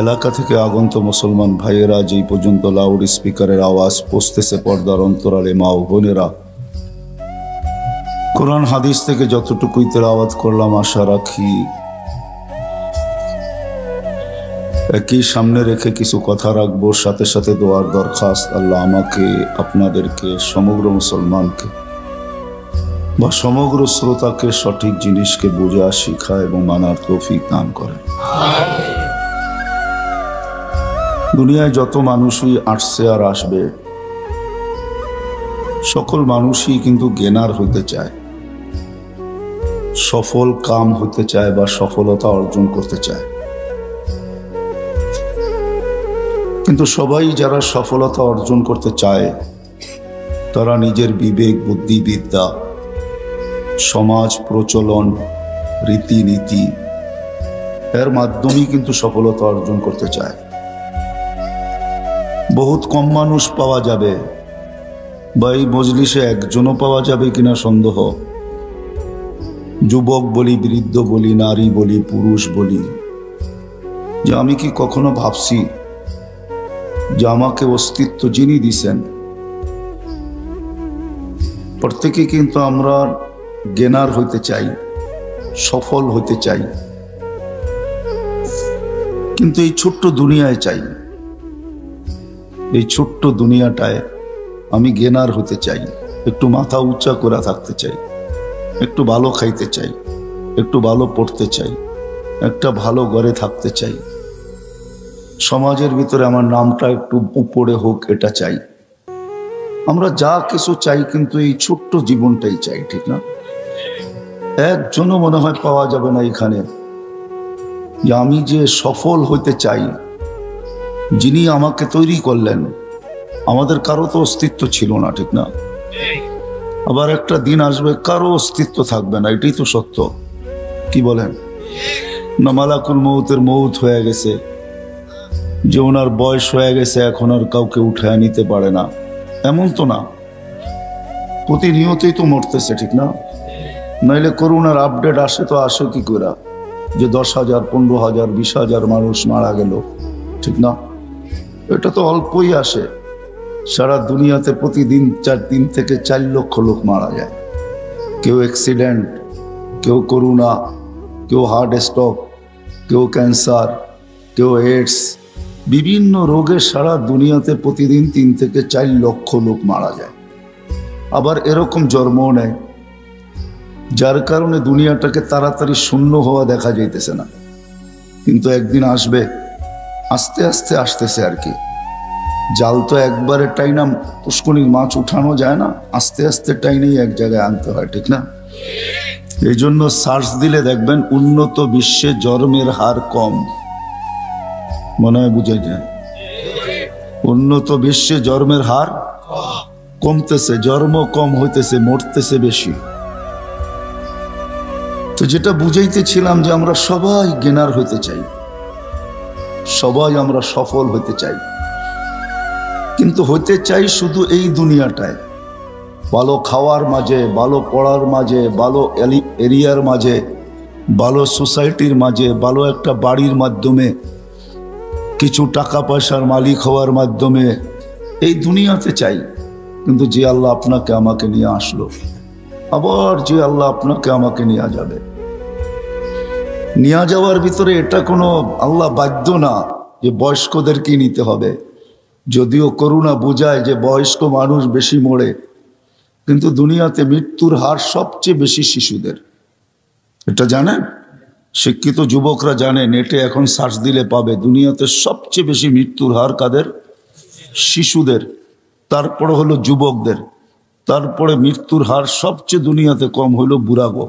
এলাকা থেকে আগন্ত মুসলমান ভাইয়েরা, যেই পর্যন্ত লাউড স্পিকারের আওয়াজ পৌঁছতেছে পর্দার অন্তরালে মা ও বোনেরা, কোরআন হাদিস থেকে যতটুকুই তেলাওয়াত করলাম আশা রাখি একই সামনে রেখে কিছু কথা রাখবো, সাথে সাথে দোয়ার দরখাস্ত। আল্লাহ আমাকে, আপনাদেরকে, সমগ্র মুসলমানকে বা সমগ্র শ্রোতাকে সঠিক জিনিসকে বোঝা, শিখা এবং মানার তৌফিক দান করেন। দুনিয়ায় যত মানুষই আসছে আর আসবে, সকল মানুষই কিন্তু জ্ঞানার হইতে চায়, সফল কাম হইতে চায় বা সফলতা অর্জন করতে চায়। কিন্তু সবাই যারা সফলতা অর্জন করতে চায়, তারা নিজের বিবেক, বুদ্ধি, বিদ্যা, সমাজ প্রচলন, রীতিনীতি এর মাধ্যমেই কিন্তু সফলতা অর্জন করতে চায়। বহুত কম মানুষ পাওয়া যাবে, বা এই মজলিসে একজনও পাওয়া যাবে কিনা সন্দেহ। যুবক বলি, বৃদ্ধ বলি, নারী বলি, পুরুষ বলি, যে আমি কি কখনো ভাবছি যে আমাকে অস্তিত্ব যিনি দিছেন, প্রত্যেকে কিন্তু আমরা জ্ঞানার হইতে চাই, সফল হইতে চাই, কিন্তু এই ছোট্ট দুনিয়ায় চাই, এই ছোট্ট দুনিয়াটায় আমি জ্ঞানার হতে চাই, একটু মাথা উঁচা করে থাকতে চাই, একটু ভালো খাইতে চাই, একটু ভালো পড়তে চাই, একটা ভালো ঘরে থাকতে চাই, সমাজের ভিতরে আমার নামটা একটু উপরে হোক, এটা চাই। আমরা যা কিছু চাই, কিন্তু এই ছোট্ট জীবনটাই চাই, ঠিক না? একজনও মনে হয় পাওয়া যাবে না এখানে যে আমি যে সফল হইতে চাই, যিনি আমাকে তৈরি করলেন, আমাদের কারো তো অস্তিত্ব ছিল না, ঠিক না? আবার একটা দিন আসবে কারো অস্তিত্ব থাকবে না, এটাই তো সত্য। কি বলেন না? মালাকুল মউতের মউত হয়ে গেছে, যে ওনার বয়স হয়ে গেছে, এখন আর কাউকে উঠায় নিতে পারে না, এমন তো না। প্রতিনিয়তই তো মরতেছে, ঠিক না? নাইলে করোনার আপডেট আসে তো আসে কি করে যে 10,000, 15,000, 20,000 মানুষ মারা গেল, ঠিক না? এটা তো অল্পই আসে। সারা দুনিয়াতে প্রতিদিন 3 থেকে 4 লক্ষ লোক মারা যায়। কেউ অ্যাক্সিডেন্ট, কেউ করোনা, কেউ হার্ট স্ট্রোক, কেউ ক্যান্সার, কেউ এইডস, বিভিন্ন রোগে সারা দুনিয়াতে প্রতিদিন 3 থেকে 4 লক্ষ লোক মারা যায়। আবার এরকম জন্মও নেয়, যার কারণে দুনিয়াটাকে তাড়াতাড়ি শূন্য হওয়া দেখা যাইতেছে না, কিন্তু একদিন আসবে, আস্তে আস্তে আসতেছে আর কি। জাল তো একবারে টাইনা পুষ্করিণীর মাছ উঠানো যায় না, আস্তে আস্তে টাইনেই এক জায়গায় আনতে হয়, ঠিক না? এই জন্য সার্চ দিলে দেখবেন উন্নত বিশ্বে জন্মের হার কম। মনে হয় বুঝে যায়, উন্নত বিশ্বে জন্মের হার কমতেছে, জন্ম কম হইতেছে, মরতেছে বেশি। তো যেটা বুঝাইতেছিলাম যে আমরা সবাই জ্ঞানার হইতে চাই, সবাই আমরা সফল হইতে চাই, কিন্তু হইতে চাই শুধু এই দুনিয়াটায়, ভালো খাওয়ার মাঝে, ভালো পড়ার মাঝে, ভালো এরিয়ার মাঝে, ভালো সোসাইটির মাঝে, ভালো একটা বাড়ির মাধ্যমে, কিছু টাকা পয়সার মালিক হওয়ার মাধ্যমে এই দুনিয়াতে চাই। কিন্তু যে আল্লাহ আপনাকে আমাকে নিয়ে আসলো, আবার যে আল্লাহ আপনাকে আমাকে নিয়ে যাবে, নিয়ে যাওয়ার ভিতরে এটা কোনো আল্লাহ বাধ্য না যে বয়স্কদেরকেই নিতে হবে। যদিও করুণা বোঝায় যে বয়স্ক মানুষ বেশি মরে, কিন্তু দুনিয়াতে মৃত্যুর হার সবচেয়ে বেশি শিশুদের। এটা জানেন? শিক্ষিত যুবকরা জানে, নেটে এখন সার্চ দিলে পাবে, দুনিয়াতে সবচেয়ে বেশি মৃত্যুর হার কাদের? শিশুদের। তারপরে হলো যুবকদের। তারপরে মৃত্যুর হার সবচেয়ে দুনিয়াতে কম হলো বুড়াগো।